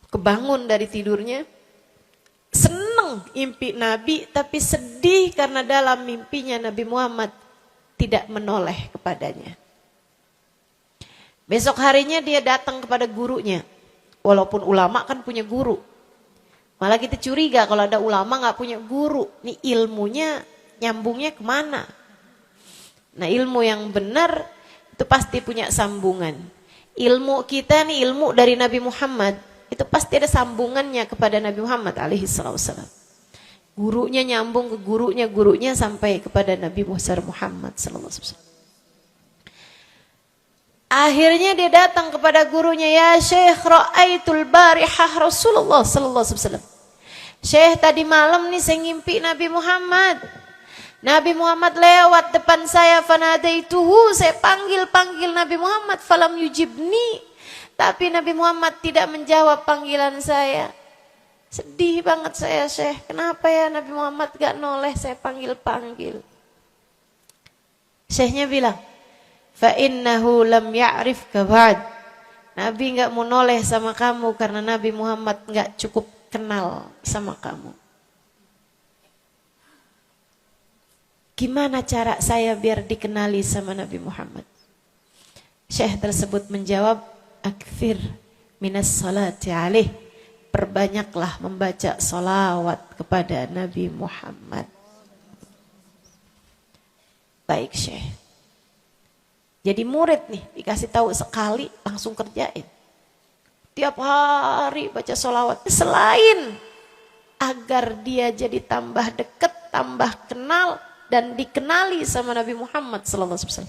Kebangun dari tidurnya, seneng impi Nabi, tapi sedih karena dalam mimpinya Nabi Muhammad tidak menoleh kepadanya. Besok harinya dia datang kepada gurunya. Walaupun ulama kan punya guru. Malah kita curiga kalau ada ulama nggak punya guru. Nih ilmunya nyambungnya kemana? Nah ilmu yang benar itu pasti punya sambungan. Ilmu kita nih ilmu dari Nabi Muhammad, itu pasti ada sambungannya kepada Nabi Muhammad alaihi wasallam. Gurunya nyambung ke gurunya sampai kepada Nabi Muhammad sallallahu alaihi wasallam. Akhirnya dia datang kepada gurunya, ya Syekh, ra'aitul barihah Rasulullah sallallahu alaihi wasallam. Syekh, tadi malam nih saya ngimpi Nabi Muhammad. Nabi Muhammad lewat depan saya, fanadaituhu, saya panggil Nabi Muhammad, falam yujibni. Tapi Nabi Muhammad tidak menjawab panggilan saya. Sedih banget saya, Syekh. Kenapa ya Nabi Muhammad gak noleh saya panggil-panggil? Syekhnya bilang, fa innahu lam ya'rifka ba'd. Nabi gak mau noleh sama kamu karena Nabi Muhammad gak cukup kenal sama kamu. Gimana cara saya biar dikenali sama Nabi Muhammad? Syekh tersebut menjawab, akthir minas salati alaih. Perbanyaklah membaca salawat kepada Nabi Muhammad. Baik Syekh. Jadi murid nih, dikasih tahu sekali langsung kerjain. Tiap hari baca sholawat. Selain agar dia jadi tambah dekat, tambah kenal, dan dikenali sama Nabi Muhammad SAW.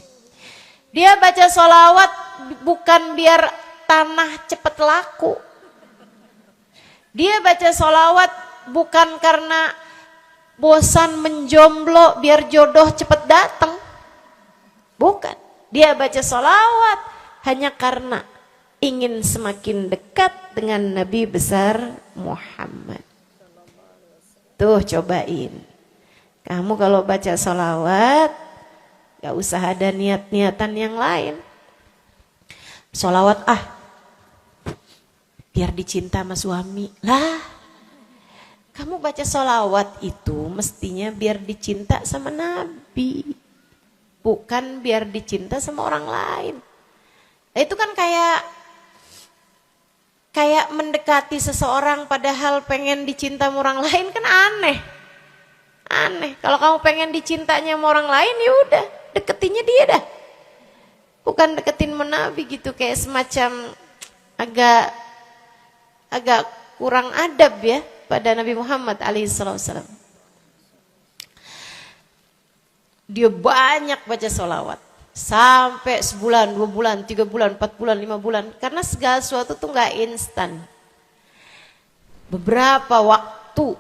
Dia baca sholawat bukan biar tanah cepat laku. Dia baca sholawat bukan karena bosan menjomblo biar jodoh cepat datang. Bukan. Dia baca sholawat hanya karena ingin semakin dekat dengan Nabi besar Muhammad. Tuh cobain. Kamu kalau baca sholawat gak usah ada niat-niatan yang lain. Sholawat biar dicinta sama suami. Lah, kamu baca sholawat itu mestinya biar dicinta sama Nabi. Bukan biar dicinta sama orang lain. Itu kan kayak mendekati seseorang padahal pengen dicinta sama orang lain kan aneh. Aneh. Kalau kamu pengen dicintanya sama orang lain ya udah, deketinnya dia dah. Bukan deketin sama Nabi gitu, kayak semacam agak kurang adab ya pada Nabi Muhammad alaihissalam. Dia banyak baca sholawat. Sampai sebulan, 2 bulan, 3 bulan, 4 bulan, 5 bulan. Karena segala sesuatu tuh gak instan. Beberapa waktu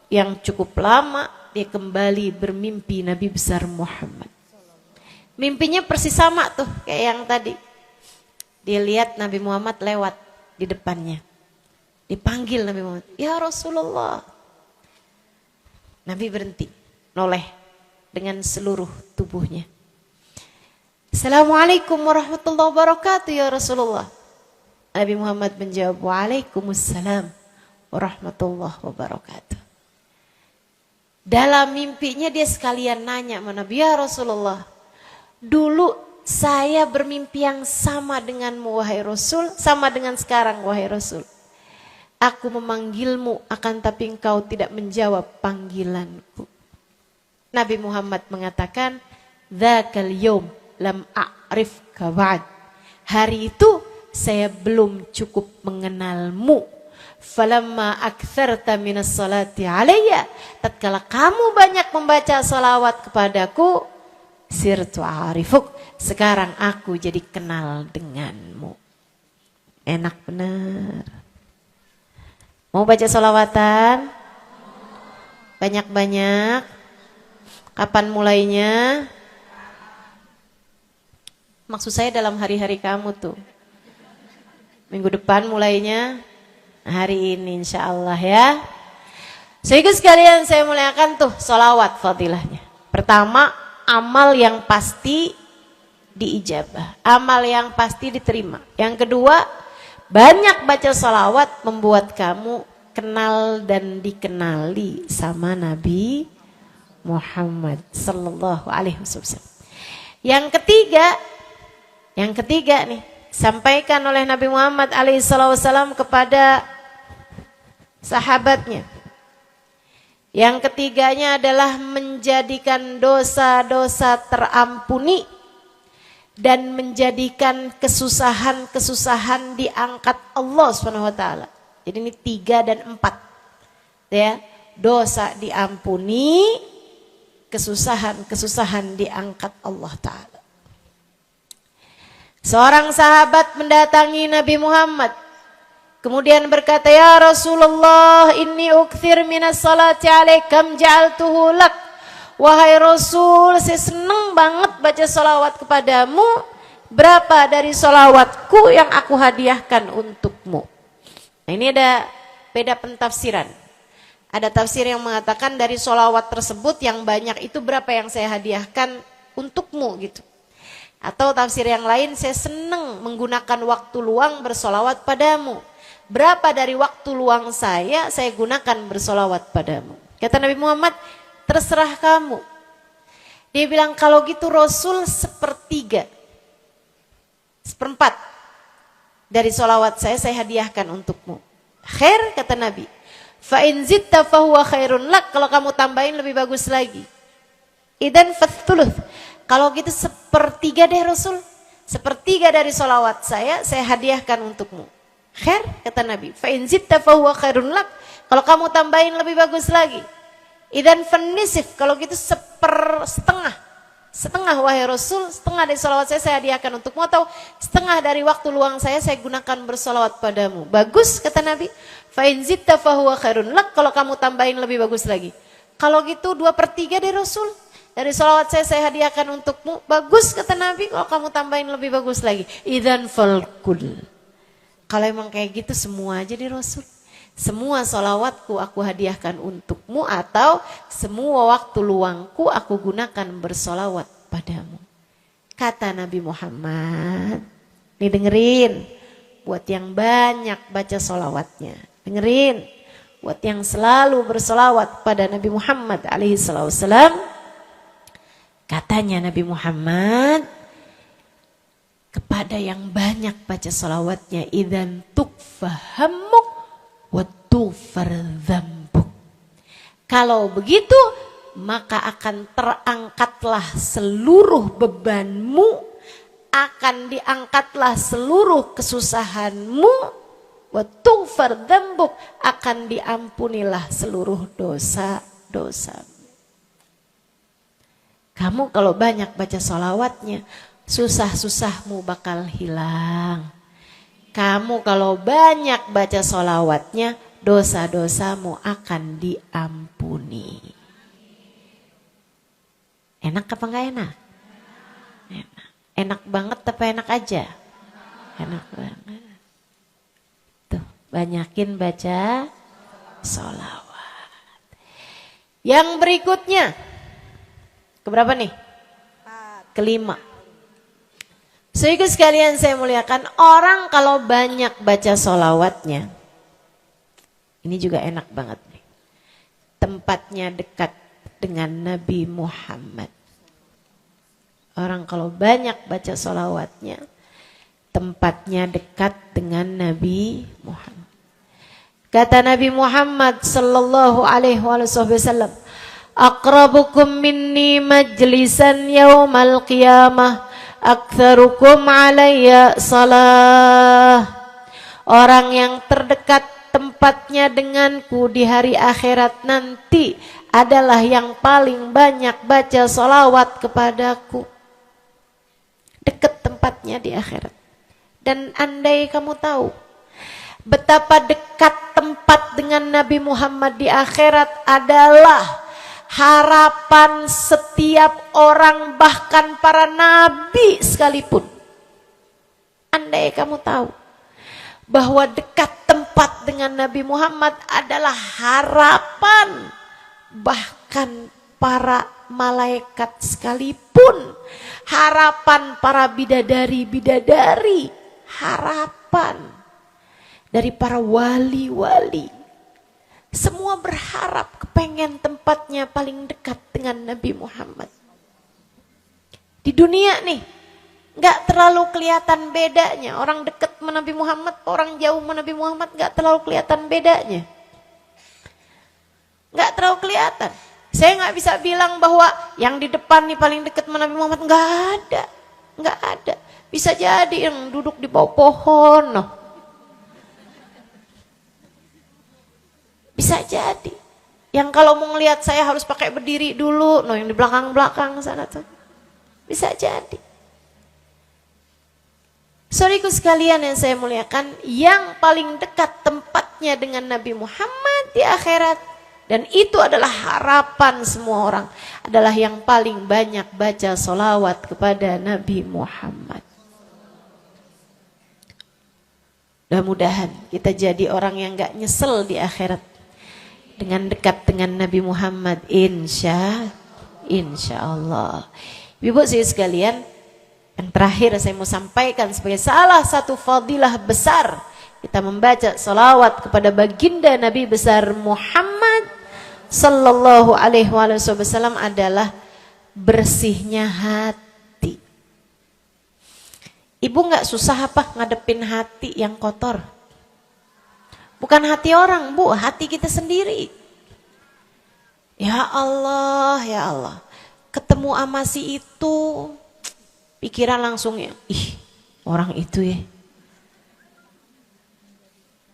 yang cukup lama, dia kembali bermimpi Nabi besar Muhammad. Mimpinya persis sama tuh kayak yang tadi. Dia lihat Nabi Muhammad lewat di depannya. Dipanggil Nabi Muhammad, ya Rasulullah. Nabi berhenti, noleh dengan seluruh tubuhnya. Assalamualaikum warahmatullahi wabarakatuh ya Rasulullah. Nabi Muhammad menjawab, waalaikumsalam warahmatullahi wabarakatuh. Dalam mimpinya dia sekalian nanya sama Nabi, ya Rasulullah, dulu saya bermimpi yang sama denganmu wahai Rasul, sama dengan sekarang wahai Rasul. Aku memanggilmu akan tapi engkau tidak menjawab panggilanku. Nabi Muhammad mengatakan, dzakal yaum lam a'rifka ba'd. Hari itu saya belum cukup mengenalmu. Falamma aktsarta minas salati alayya. Tatkala kamu banyak membaca salawat kepadaku, sirtu a'rifuk. Sekarang aku jadi kenal denganmu. Enak benar. Mau baca salawatan? Banyak-banyak. Kapan mulainya? Maksud saya dalam hari-hari kamu tuh. Minggu depan mulainya, hari ini insya Allah ya. Sehingga sekalian saya muliakan tuh sholawat fadilahnya. Pertama, amal yang pasti diijabah. Amal yang pasti diterima. Yang kedua, banyak baca sholawat membuat kamu kenal dan dikenali sama Nabi Muhammad sallallahu alaihi wasallam. Yang ketiga nih, sampaikan oleh Nabi Muhammad alaihi wasallam kepada sahabatnya. Yang ketiganya adalah menjadikan dosa-dosa terampuni dan menjadikan kesusahan-kesusahan diangkat Allah SWT. Jadi ini 3 dan 4. Ya, dosa diampuni, kesusahan diangkat Allah Ta'ala. Seorang sahabat mendatangi Nabi Muhammad. Kemudian berkata, ya Rasulullah, inni ukthir minas salati alaikam ja'altuhu lak. Wahai Rasul, saya senang banget baca salawat kepadamu. Berapa dari salawatku yang aku hadiahkan untukmu? Nah, ini ada beda pentafsiran. Ada tafsir yang mengatakan dari sholawat tersebut yang banyak itu berapa yang saya hadiahkan untukmu gitu. Atau tafsir yang lain, saya senang menggunakan waktu luang bersolawat padamu. Berapa dari waktu luang saya gunakan bersolawat padamu. Kata Nabi Muhammad, terserah kamu. Dia bilang kalau gitu Rasul 1/3, 1/4 dari solawat saya hadiahkan untukmu. Khair kata Nabi. Fa in zitta fahuwa khairun lak. Kalau kamu tambahin lebih bagus lagi. Idan fathuluth. Kalau gitu 1/3 deh Rasul. Sepertiga dari solawat saya hadiahkan untukmu. Khair, kata Nabi. Fa in zidta fahuwa khairun lak. Kalau kamu tambahin lebih bagus lagi. Idan fanisif, kalau gitu setengah wahai Rasul, setengah dari solawat saya hadiahkan untukmu, atau setengah dari waktu luang saya gunakan bersolawat padamu. Bagus, kata Nabi. Fa in zidta fahuwa khairun lak. Kalau kamu tambahin lebih bagus lagi. Kalau gitu 2/3 dari Rasul. Dari solawat saya hadiahkan untukmu. Bagus, kata Nabi. Kalau kamu tambahin lebih bagus lagi. Idan falkul. Kalau emang kayak gitu semua aja di Rasul. Semua solawatku aku hadiahkan untukmu, atau semua waktu luangku aku gunakan bersolawat padamu. Kata Nabi Muhammad. Nih dengerin. Buat yang banyak baca solawatnya. Dengerin. Buat yang selalu bersolawat pada Nabi Muhammad alaihissalam. Katanya Nabi Muhammad, kepada yang banyak baca salawatnya, idzan tukfahammuk wa tughfar dzambuk. Kalau begitu, maka akan terangkatlah seluruh bebanmu, akan diangkatlah seluruh kesusahanmu, wa tughfar dzambuk, akan diampunilah seluruh dosa-dosamu. Kamu kalau banyak baca salawatnya, susah-susahmu bakal hilang. Kamu kalau banyak baca sholawatnya, dosa-dosamu akan diampuni. Enak apa enggak enak? Enak. Enak banget tapi enak aja? Enak banget. Tuh, banyakin baca sholawat. Yang berikutnya, keberapa nih? Kelima. Saudara sekalian saya muliakan, orang kalau banyak baca sholawatnya, ini juga enak banget nih. Tempatnya dekat dengan Nabi Muhammad. Orang kalau banyak baca sholawatnya, tempatnya dekat dengan Nabi Muhammad. Kata Nabi Muhammad sallallahu alaihi wasallam, aqrabukum minni majlisan yaumal qiyamah aktsarukum alayya salah. Orang yang terdekat tempatnya denganku di hari akhirat nanti adalah yang paling banyak baca sholawat kepadaku. Dekat tempatnya di akhirat. Dan andai kamu tahu betapa dekat tempat dengan Nabi Muhammad di akhirat adalah harapan setiap orang, bahkan para nabi sekalipun. Andai kamu tahu bahwa dekat tempat dengan Nabi Muhammad adalah harapan bahkan para malaikat sekalipun, harapan para bidadari-bidadari, harapan dari para wali-wali. Semua berharap kepengen tempatnya paling dekat dengan Nabi Muhammad. Di dunia nih, gak terlalu kelihatan bedanya. Orang dekat sama Nabi Muhammad, orang jauh sama Nabi Muhammad, gak terlalu kelihatan bedanya. Gak terlalu kelihatan. Saya gak bisa bilang bahwa yang di depan nih paling dekat sama Nabi Muhammad. Gak ada. Gak ada. Bisa jadi yang duduk di bawah pohon. No. Bisa jadi. Yang kalau mau ngelihat saya harus pakai berdiri dulu. No, yang di belakang-belakang sana tuh. Bisa jadi. Saudaraku sekalian yang saya muliakan, yang paling dekat tempatnya dengan Nabi Muhammad di akhirat, dan itu adalah harapan semua orang, adalah yang paling banyak baca sholawat kepada Nabi Muhammad. Mudah-mudahan kita jadi orang yang gak nyesel di akhirat dengan dekat dengan Nabi Muhammad, insya Allah. Ibu saya sekalian, yang terakhir saya mau sampaikan sebagai salah satu fadilah besar kita membaca salawat kepada baginda Nabi besar Muhammad sallallahu alaihi wasallam adalah bersihnya hati. Ibu nggak susah apa ngadepin hati yang kotor? Bukan hati orang, Bu, hati kita sendiri. Ya Allah, ya Allah. Ketemu sama si itu, Pikiran langsung ya, ih orang itu ya.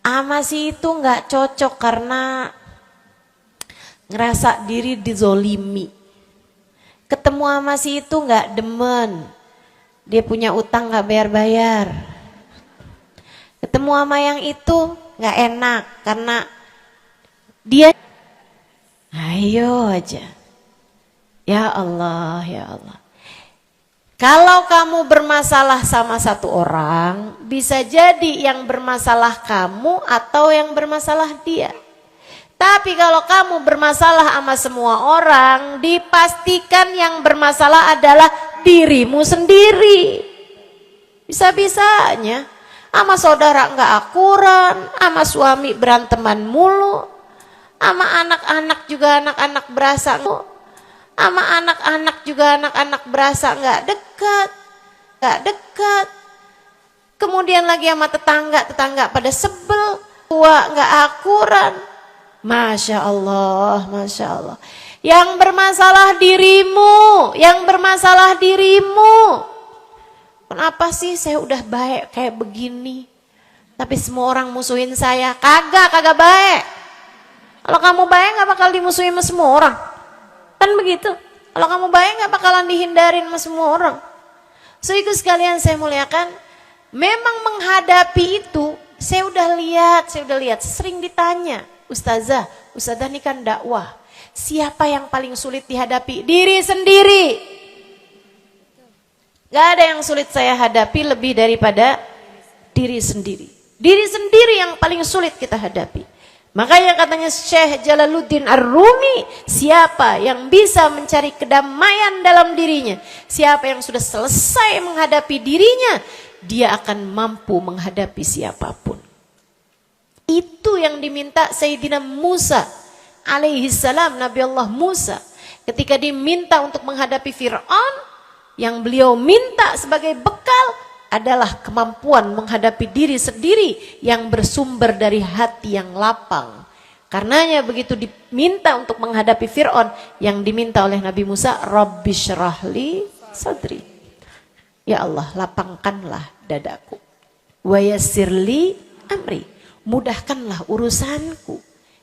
Ama si itu nggak cocok karena ngerasa diri dizolimi. Ketemu sama si itu nggak demen, dia punya utang nggak bayar-bayar. Ketemu sama yang itu nggak enak karena dia. Ayo aja, ya Allah, ya Allah. Kalau kamu bermasalah sama satu orang, bisa jadi yang bermasalah kamu atau yang bermasalah dia. Tapi kalau kamu bermasalah sama semua orang, dipastikan yang bermasalah adalah dirimu sendiri. Bisa-bisanya sama saudara nggak akuran, sama suami beranteman mulu, sama anak-anak juga anak-anak berasa, sama anak-anak juga anak-anak berasa nggak dekat. Kemudian lagi sama tetangga pada sebel, tua nggak akuran. Masya Allah, Masya Allah. Yang bermasalah dirimu. Kenapa sih saya udah baik kayak begini, tapi semua orang musuhin saya? Kagak baik. Kalau kamu baik gak bakal dimusuhin sama semua orang. Kan begitu. Kalau kamu baik gak bakalan dihindarin sama semua orang. So itu sekalian saya muliakan, memang menghadapi itu, saya udah lihat, sering ditanya, Ustazah ini kan dakwah, siapa yang paling sulit dihadapi? Diri sendiri. Gak ada yang sulit saya hadapi lebih daripada diri sendiri. Diri sendiri yang paling sulit kita hadapi. Makanya katanya Syekh Jalaluddin Ar-Rumi, siapa yang bisa mencari kedamaian dalam dirinya, siapa yang sudah selesai menghadapi dirinya, dia akan mampu menghadapi siapapun. Itu yang diminta Sayyidina Musa alaihi salam, Nabi Allah Musa, ketika diminta untuk menghadapi Fir'aun, yang beliau minta sebagai bekal adalah kemampuan menghadapi diri sendiri yang bersumber dari hati yang lapang. Karenanya begitu diminta untuk menghadapi Fir'aun, yang diminta oleh Nabi Musa, Rabbi syrahli sadri. Ya Allah, lapangkanlah dadaku. Wa yassirli amri. Mudahkanlah urusanku.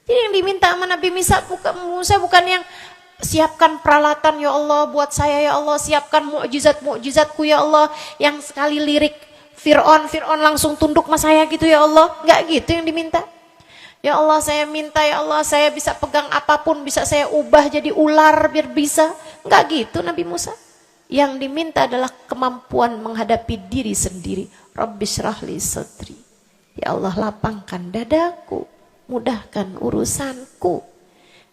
Jadi yang diminta sama Nabi Musa bukan yang siapkan peralatan ya Allah buat saya ya Allah, siapkan mukjizat-mukjizatku ya Allah, yang sekali lirik Fir'aun langsung tunduk sama saya gitu ya Allah. Enggak gitu yang diminta. Ya Allah saya minta ya Allah, saya bisa pegang apapun, bisa saya ubah jadi ular biar bisa. Enggak gitu Nabi Musa. Yang diminta adalah kemampuan menghadapi diri sendiri. Rabbi syrahli sadri. Ya Allah, lapangkan dadaku, mudahkan urusanku.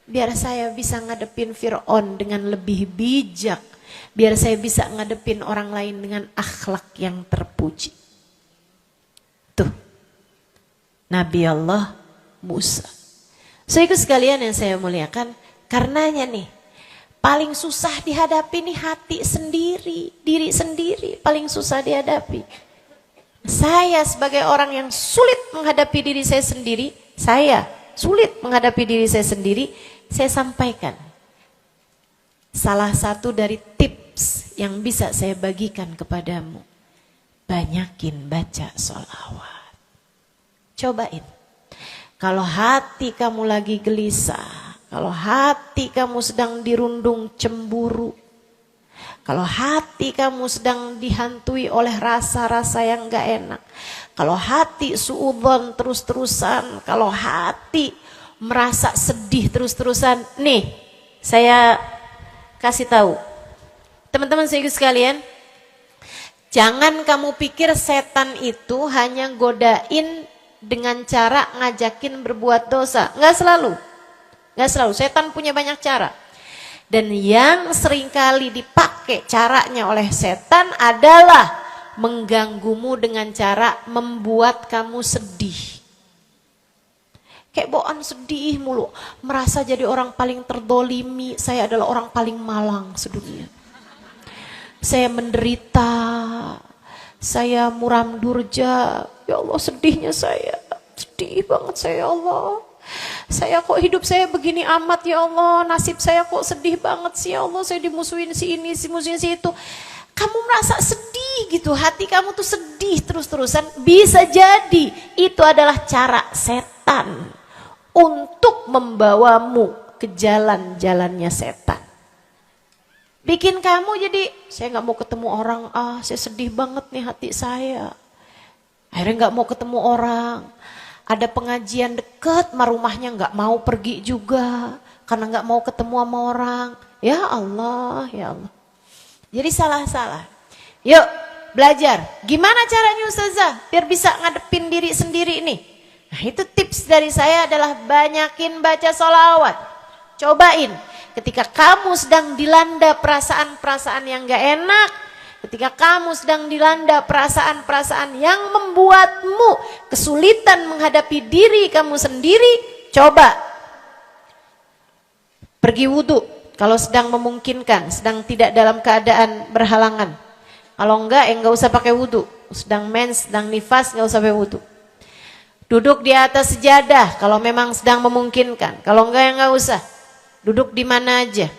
Biar saya bisa ngadepin Fir'aun dengan lebih bijak. Biar saya bisa ngadepin orang lain dengan akhlak yang terpuji. Tuh, Nabi Allah Musa. So itu sekalian yang saya muliakan. Karenanya nih, paling susah dihadapi nih hati sendiri, diri sendiri paling susah dihadapi. Saya sebagai orang yang sulit menghadapi diri saya sendiri, saya sampaikan salah satu dari tips yang bisa saya bagikan kepadamu. Banyakin baca sholawat. Cobain. Kalau hati kamu lagi gelisah, kalau hati kamu sedang dirundung cemburu, kalau hati kamu sedang dihantui oleh rasa-rasa yang gak enak, kalau hati suudzon terus-terusan, kalau hati merasa sedih terus-terusan, nih saya kasih tahu teman-teman sekalian, jangan kamu pikir setan itu hanya godain dengan cara ngajakin berbuat dosa. Nggak selalu, setan punya banyak cara. Dan yang seringkali dipakai caranya oleh setan adalah mengganggumu dengan cara membuat kamu sedih. Kayak bawaan sedih mulu, merasa jadi orang paling terdolimi, saya adalah orang paling malang sedunia. Saya menderita, saya muram durja, ya Allah sedihnya saya, sedih banget saya ya Allah. Saya kok hidup saya begini amat ya Allah, nasib saya kok sedih banget sih ya Allah, saya dimusuhin si ini, si musuhin si itu. Kamu merasa sedih gitu, hati kamu tuh sedih terus-terusan, bisa jadi itu adalah cara setan untuk membawamu ke jalan-jalannya setan. Bikin kamu jadi, saya gak mau ketemu orang, saya sedih banget nih hati saya. Akhirnya gak mau ketemu orang. Ada pengajian deket sama rumahnya gak mau pergi juga, karena gak mau ketemu sama orang. Ya Allah, ya Allah. Jadi salah-salah. Yuk belajar. Gimana caranya Ustazah biar bisa ngadepin diri sendiri nih? Nah itu tips dari saya adalah banyakin baca sholawat. Cobain. Ketika kamu sedang dilanda perasaan-perasaan yang gak enak. Ketika kamu sedang dilanda perasaan-perasaan yang membuatmu kesulitan menghadapi diri kamu sendiri. Coba. Pergi wudhu. Kalau sedang memungkinkan, sedang tidak dalam keadaan berhalangan. Kalau enggak usah pakai wudhu. Sedang mens, sedang nifas, enggak usah pakai wudhu. Duduk di atas sejadah kalau memang sedang memungkinkan. Kalau enggak usah. Duduk di mana aja.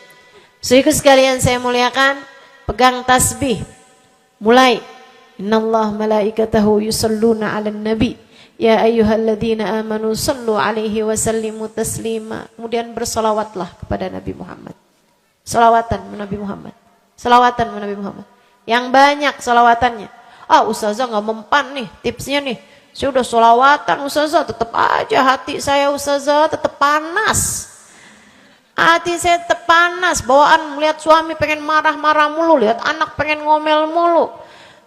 Saudaraku sekalian saya muliakan, pegang tasbih. Mulai. Innallah malaikatahu yusalluna 'alan nabi. Ya ayyuhalladzina amanu sallu alaihi wasallimu taslima. Kemudian bersolawatlah kepada Nabi Muhammad. Solawatan Nabi Muhammad. Solawatan Nabi Muhammad. Yang banyak solawatannya. Ustazah gak mempan nih tipsnya nih. Saya udah solawatan Ustazah, tetap aja hati saya Ustazah tetap panas. Hati saya tetap panas. Bawaan melihat suami pengen marah-marah mulu, lihat anak pengen ngomel mulu.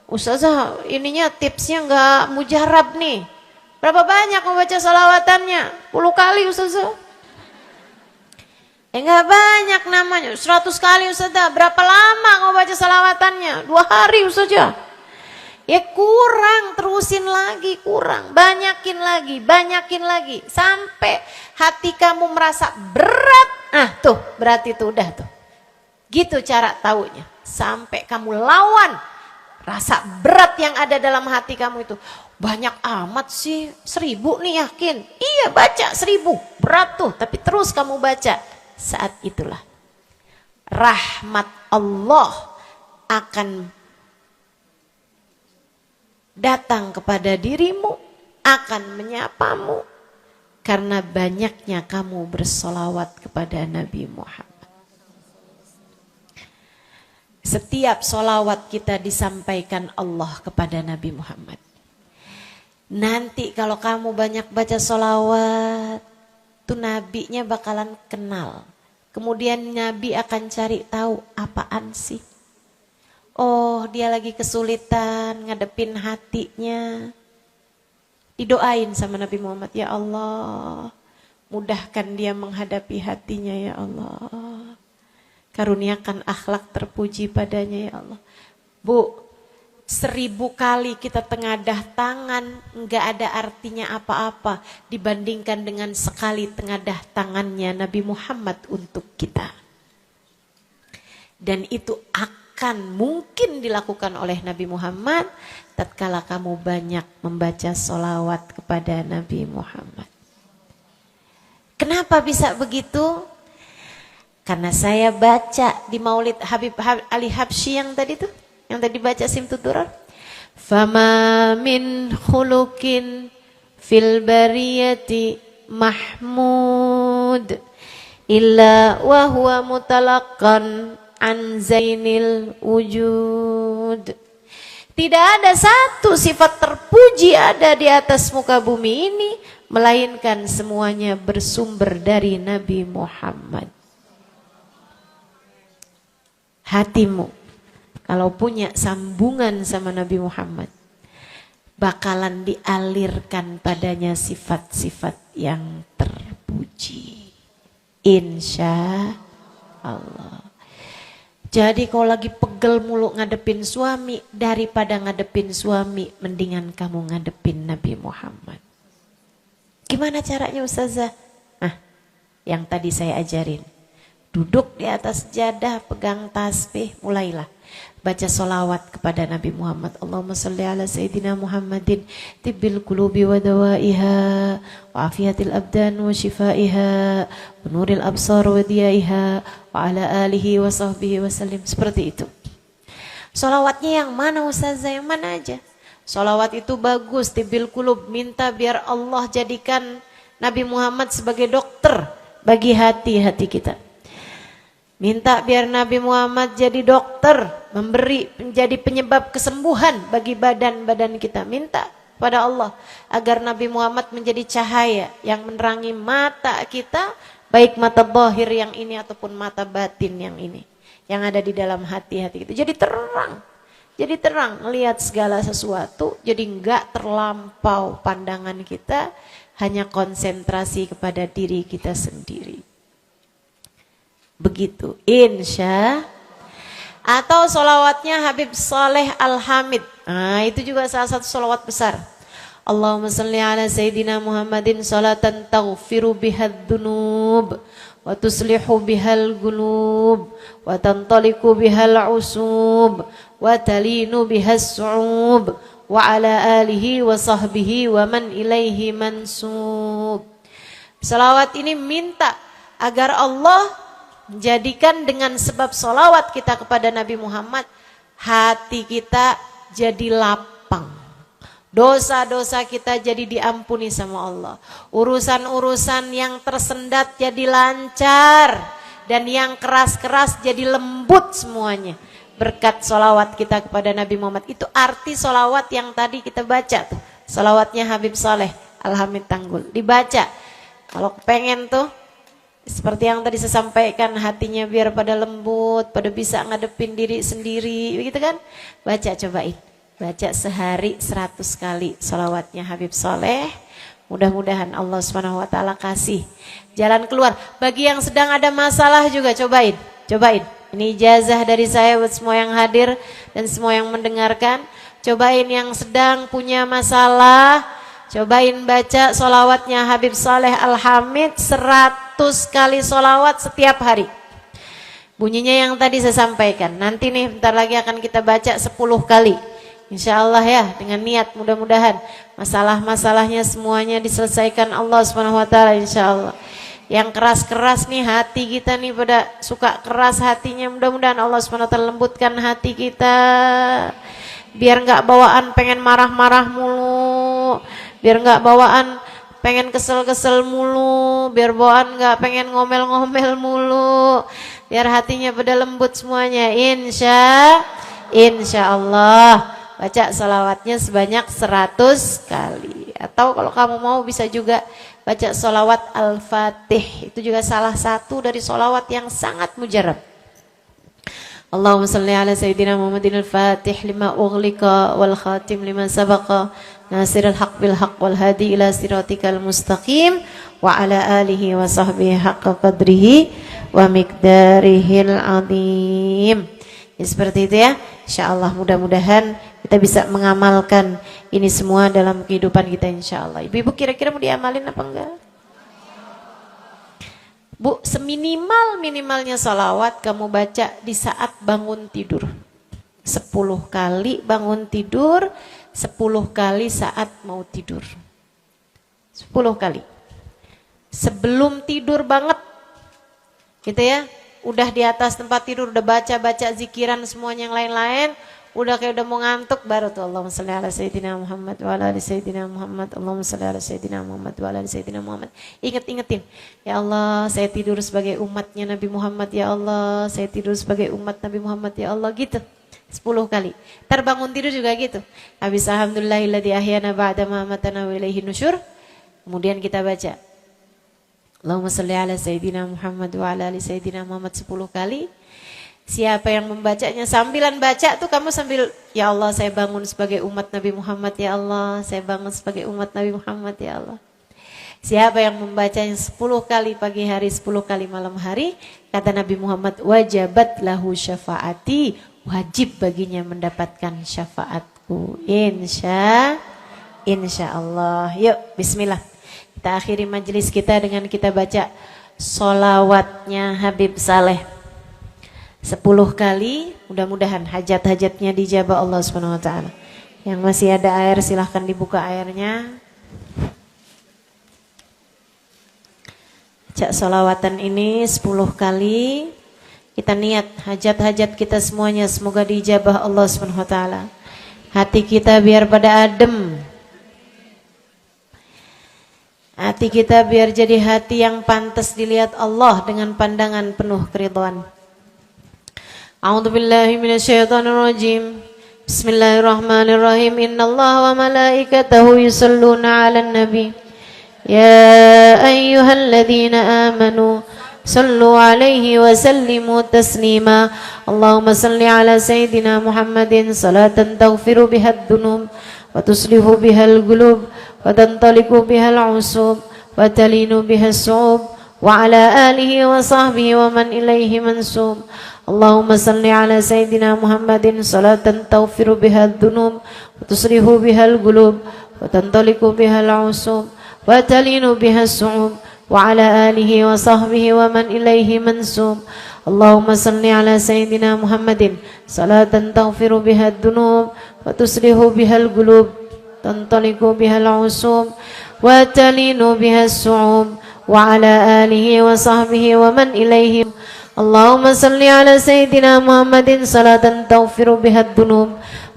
Ustazah ininya tipsnya gak mujarab nih. Berapa banyak membaca solawatannya? 10 kali Ustazah. Enggak banyak namanya, 100 kali Ustazah. Berapa lama kau baca salawatannya? 2 hari Ustazah. Ya kurang, terusin lagi, kurang. Banyakin lagi. Sampai hati kamu merasa berat. Tuh, berarti itu udah tuh. Gitu cara taunya. Sampai kamu lawan rasa berat yang ada dalam hati kamu itu. Banyak amat sih, 1000 nih yakin. Iya baca 1000, berat tuh. Tapi terus kamu baca. Saat itulah rahmat Allah akan datang kepada dirimu, akan menyapamu karena banyaknya kamu bersolawat kepada Nabi Muhammad. Setiap solawat kita disampaikan Allah kepada Nabi Muhammad. Nanti kalau kamu banyak baca solawat, tuh nabinya bakalan kenal. Kemudian nabi akan cari tahu apaan sih. Oh dia lagi kesulitan ngadepin hatinya. Didoain sama Nabi Muhammad, ya Allah mudahkan dia menghadapi hatinya ya Allah. Karuniakan akhlak terpuji padanya ya Allah. Bu, 1000 kali kita tengadah tangan enggak ada artinya apa-apa dibandingkan dengan sekali tengadah tangannya Nabi Muhammad untuk kita. Dan itu akan mungkin dilakukan oleh Nabi Muhammad tatkala kamu banyak membaca sholawat kepada Nabi Muhammad. Kenapa bisa begitu? Karena saya baca di Maulid Habib Ali Habsyi yang tadi tuh. Yang tadi baca Simtuturar. Fama min khuluqin fil bariyati mahmud illa wa huwa mutalaqqan an zainil wujud. Tidak ada satu sifat terpuji ada di atas muka bumi ini melainkan semuanya bersumber dari Nabi Muhammad. Hatimu kalau punya sambungan sama Nabi Muhammad, bakalan dialirkan padanya sifat-sifat yang terpuji. Insya Allah. Jadi kalau lagi pegel mulu ngadepin suami, daripada ngadepin suami, mendingan kamu ngadepin Nabi Muhammad. Gimana caranya Ustazah? Yang tadi saya ajarin. Duduk di atas jadah, pegang tasbih, mulailah. Baca solawat kepada Nabi Muhammad. Allahumma salli ala Sayyidina Muhammadin tibbil qulubi wa dawaiha wa afiyatil abdan wa shifaiha wa nuril absar wa diyaiha wa ala alihi wa sahbihi wa sallim. Seperti itu. Solawatnya yang mana Ustazah? Yang mana aja? Solawat itu bagus, tibil kulub, minta biar Allah jadikan Nabi Muhammad sebagai dokter bagi hati-hati kita. Minta biar Nabi Muhammad jadi dokter, menjadi penyebab kesembuhan bagi badan-badan kita. Minta pada Allah agar Nabi Muhammad menjadi cahaya yang menerangi mata kita, baik mata zahir yang ini ataupun mata batin yang ini, yang ada di dalam hati-hati kita. Jadi terang melihat segala sesuatu, jadi enggak terlampau pandangan kita, hanya konsentrasi kepada diri kita sendiri. Begitu, insya. Atau solawatnya Habib Saleh Al-Hamid. Nah, itu juga salah satu solawat besar. Allahumma salli ala Sayyidina Muhammadin salatan taghfiru bihad dunub wa tuslihu bihal gulub wa tantaliku bihal usub wa talinu bihas su'ub wa ala alihi wa sahbihi wa man ilaihi mansub. Salawat ini minta agar Allah menjadikan dengan sebab salawat kita kepada Nabi Muhammad, hati kita jadi lapang, dosa-dosa kita jadi diampuni sama Allah, urusan-urusan yang tersendat jadi lancar, dan yang keras-keras jadi lembut semuanya berkat solawat kita kepada Nabi Muhammad. Itu arti solawat yang tadi kita baca tuh, solawatnya Habib Saleh Al-Hamid Tanggul. Dibaca kalau pengen tuh, seperti yang tadi saya sampaikan, hatinya biar pada lembut, pada bisa ngadepin diri sendiri, begitu kan? Baca, cobain, baca sehari 100 kali solawatnya Habib Saleh. Mudah-mudahan Allah SWT kasih jalan keluar. Bagi yang sedang ada masalah juga cobain. Ini ijazah dari saya buat semua yang hadir dan semua yang mendengarkan. Cobain yang sedang punya masalah, cobain baca solawatnya Habib Saleh Al-Hamid 100 kali solawat setiap hari. Bunyinya yang tadi saya sampaikan. Nanti nih bentar lagi akan kita baca 10 kali. Insya Allah ya, dengan niat mudah-mudahan masalah-masalahnya semuanya diselesaikan Allah SWT, insya Allah. Yang keras-keras nih hati kita nih, pada suka keras hatinya, mudah-mudahan Allah SWT lembutkan hati kita, biar nggak bawaan pengen marah-marah mulu, biar nggak bawaan pengen kesel-kesel mulu, biar bawaan nggak pengen ngomel-ngomel mulu, biar hatinya pada lembut semuanya, insya Allah. Baca salawatnya sebanyak 100 kali. Atau kalau kamu mau bisa juga baca salawat Al-Fatih. Itu juga salah satu dari salawat yang sangat mujarab. Allahumma salli ala Sayyidina Muhammadin al-Fatih lima ughliqa wal khatim lima sabaqa nasirul haq bil haq wal hadi ila siratikal mustaqim wa ala alihi wa sahbihi haqqa qadrihi wa miqdarihil azim. Ya, seperti itu ya. Insyaallah mudah-mudahan kita bisa mengamalkan ini semua dalam kehidupan kita insyaallah. Ibu-ibu kira-kira mau diamalin apa enggak? Bu, seminimal-minimalnya salawat kamu baca di saat bangun tidur. 10 kali bangun tidur, 10 kali saat mau tidur. 10 kali. Sebelum tidur banget. Gitu ya. Udah di atas tempat tidur, udah baca-baca zikiran semuanya yang lain-lain, udah kayak udah mau ngantuk, baru tuh Allahumma shalli ala Sayyidina Muhammad wa ala ali Sayyidina Muhammad, Allahumma shalli ala Sayyidina Muhammad wa ala ali Sayyidina Muhammad. Ingetin, ya Allah saya tidur sebagai umatnya Nabi Muhammad, ya Allah saya tidur sebagai umat Nabi Muhammad, ya Allah, gitu 10 kali. Terbangun tidur juga gitu. Habis alhamdulillahilladzi ahyana ba'da ma amatana wa ilaihi nusyur. Kemudian kita baca Allahumma salli ala Sayyidina Muhammad wa ala ali Sayyidina Muhammad 10 kali. Siapa yang membacanya sambilan baca tuh kamu sambil, ya Allah saya bangun sebagai umat Nabi Muhammad, ya Allah saya bangun sebagai umat Nabi Muhammad, ya Allah. Siapa yang membacanya 10 kali pagi hari, 10 kali malam hari, kata Nabi Muhammad, wajabat lahu syafaati, wajib baginya mendapatkan syafaatku. Insya Allah. Yuk bismillah. Kita akhiri majelis kita dengan kita baca solawatnya Habib Saleh 10 kali. Mudah-mudahan hajat-hajatnya dijabah Allah SWT. Yang masih ada air silahkan dibuka airnya. Baca solawatan ini 10 kali. Kita niat hajat-hajat kita semuanya semoga diijabah Allah Subhanahu wa taala. Hati kita biar pada adem. Hati kita biar jadi hati yang pantas dilihat Allah dengan pandangan penuh keridhaan. A'udzubillahi minasyaitonirrajim. Bismillahirrahmanirrahim. Innallaha wa malaikatahu yusholluna 'alan nabi. Ya ayyuhalladzina amanu sallu alaihi wa sallimu taslima. Allahumma salli ala sayyidina Muhammadin salatan taghfiru biha ad-dunub wa tuslihu biha al-qulub wa tantaliqu biha al-usub wa talinu biha as-su'ub wa ala alihi wa sahbihi wa man ilaihi mansub. Allahumma salli ala sayyidina Muhammadin salatan taghfiru biha ad-dunub wa tuslihu biha al-qulub wa tantaliqu biha al-usub wa talinu biha as-su'ub وعلى آله وصحبه ومن إليه منسوب. اللهم صل على سيدنا محمد صلاة تغفر بها الذنوب وتصلح بها القلوب تنطلق بها العصوب وتلين بها الصعوب وعلى آله وصحبه ومن إليه. اللهم صل على سيدنا محمد صلاة تغفر بها الذنوب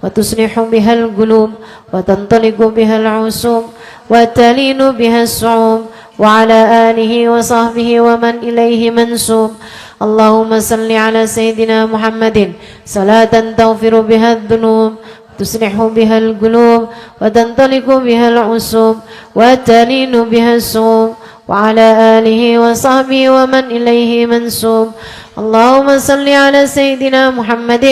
وتصلح بها القلوب وتنطلق بها العصوب وتلين بها الصعوب وعلى آله وصحبه ومن إليه منسوب. اللهم صل على سيدنا محمد صلاة تغفر بها الذنوب تصلح بها القلوب وتنطلق بها العصوب وتلين بها الصوب وعلى آله وصحبه ومن إليه منسوب. اللهم صل على سيدنا محمد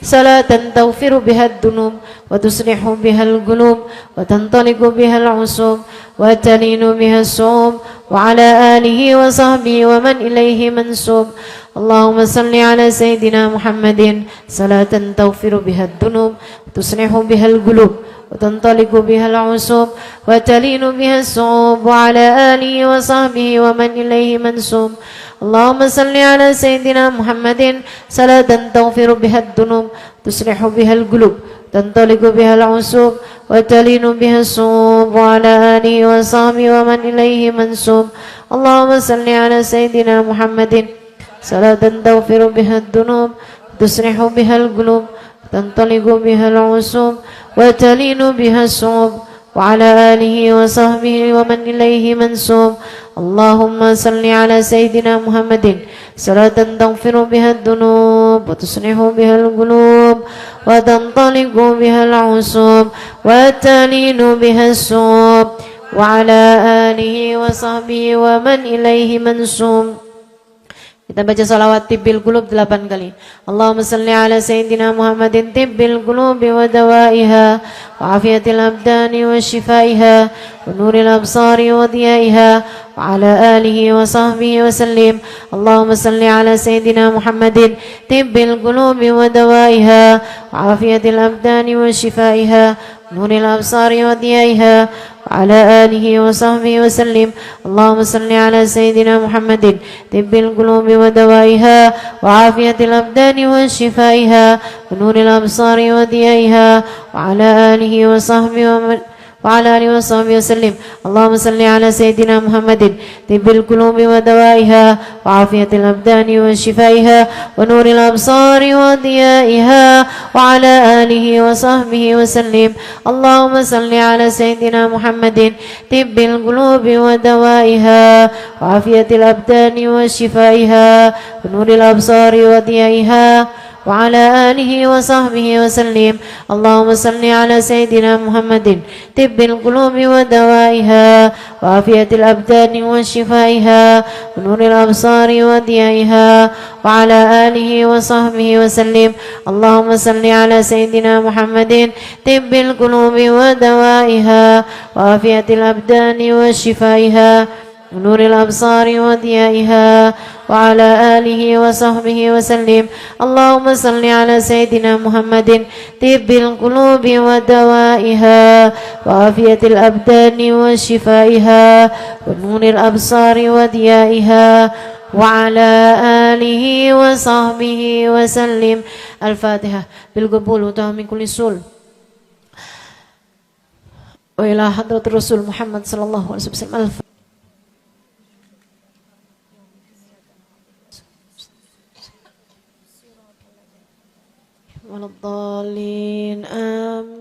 صلاة تغفر بها الذنوب وتصلح بها القلوب وتنطلق بها العصوب وتلين بها الصوب وعلى آله وصحبه ومن إليه منسوب. اللهم صل على سيدنا محمد صلاة تغفر بها الذنوب وتصلح بها القلوب وتنطلق بها العصوب وتلين بها الصوب وعلى آله وصحبه ومن إليه منسوب. اللهم صل على سيدنا محمد صلاة تغفر بها الذنوب تصلح بها القلوب تنطلق بها العصوب وتلين بها الصوب وعلى آله وصحبه ومن إليه منسوب. اللهم صل على سيدنا محمد صلاة تغفر بها الذنوب تصلح بها القلوب تنطلق بها العصوب وتلين بها الصوب وعلى آله وصحبه ومن إليه منسوب. اللهم صل على سيدنا محمد صلاة تغفر بها الذنوب وتصلح بها القلوب وتنطلق بها العصوب وتلين بها الصوب وعلى آله وصحبه ومن إليه منسوب. Kita baca salawat tibbil qulub 8 kali. Allahumma salli ala sayyidina Muhammadin tibbil qulubi wa dawaiha wa afiyatil abdani wa shifaiha wa nuril absari wa diyaiha wa ala alihi wa sahbihi wa sallim. Allahumma salli ala sayyidina Muhammadin tibbil qulubi wa dawaiha wa afiyatil abdani wa shifaiha wa nuril absari wa diyaiha وعلى آله وصحبه وسلم. اللهم صل على سيدنا محمد طب القلوب ودوائها وعافية الأبدان وشفائها ونور الأبصار وضيائها وعلى آله وصحبه وسلم. اللهم صل على سيدنا محمد طب القلوب ودوائها وعافية الأبدان وشفائها ونور الأبصار وضيائها وعلى آله وصحبه وسلم. اللهم صل على سيدنا محمد طب القلوب ودوائها وعافية الأبدان وشفائها ونور الأبصار وضيائها وعلى آله وصحبه وسلم. اللهم صل على سيدنا محمد طب القلوب ودوائها وعافية الأبدان وشفائها ونور الأبصار وضيائها وعلى آله وصحبه وسلم. اللهم صل على سيدنا محمد طب القلوب ودوائها وعافية الأبدان وشفائها ونور الأبصار وضيائها وعلى آله وصحبه وسلم. اللهم صل على سيدنا محمد طب القلوب ودوائها وعافية الأبدان وشفائها ونور الأبصار وضيائها وعلى آله وصحبه وسلم. الفاتحة بالقبول من كل سول وإلى حضرة الرسول محمد صلى الله عليه وسلم. Waladhdallin. Amin.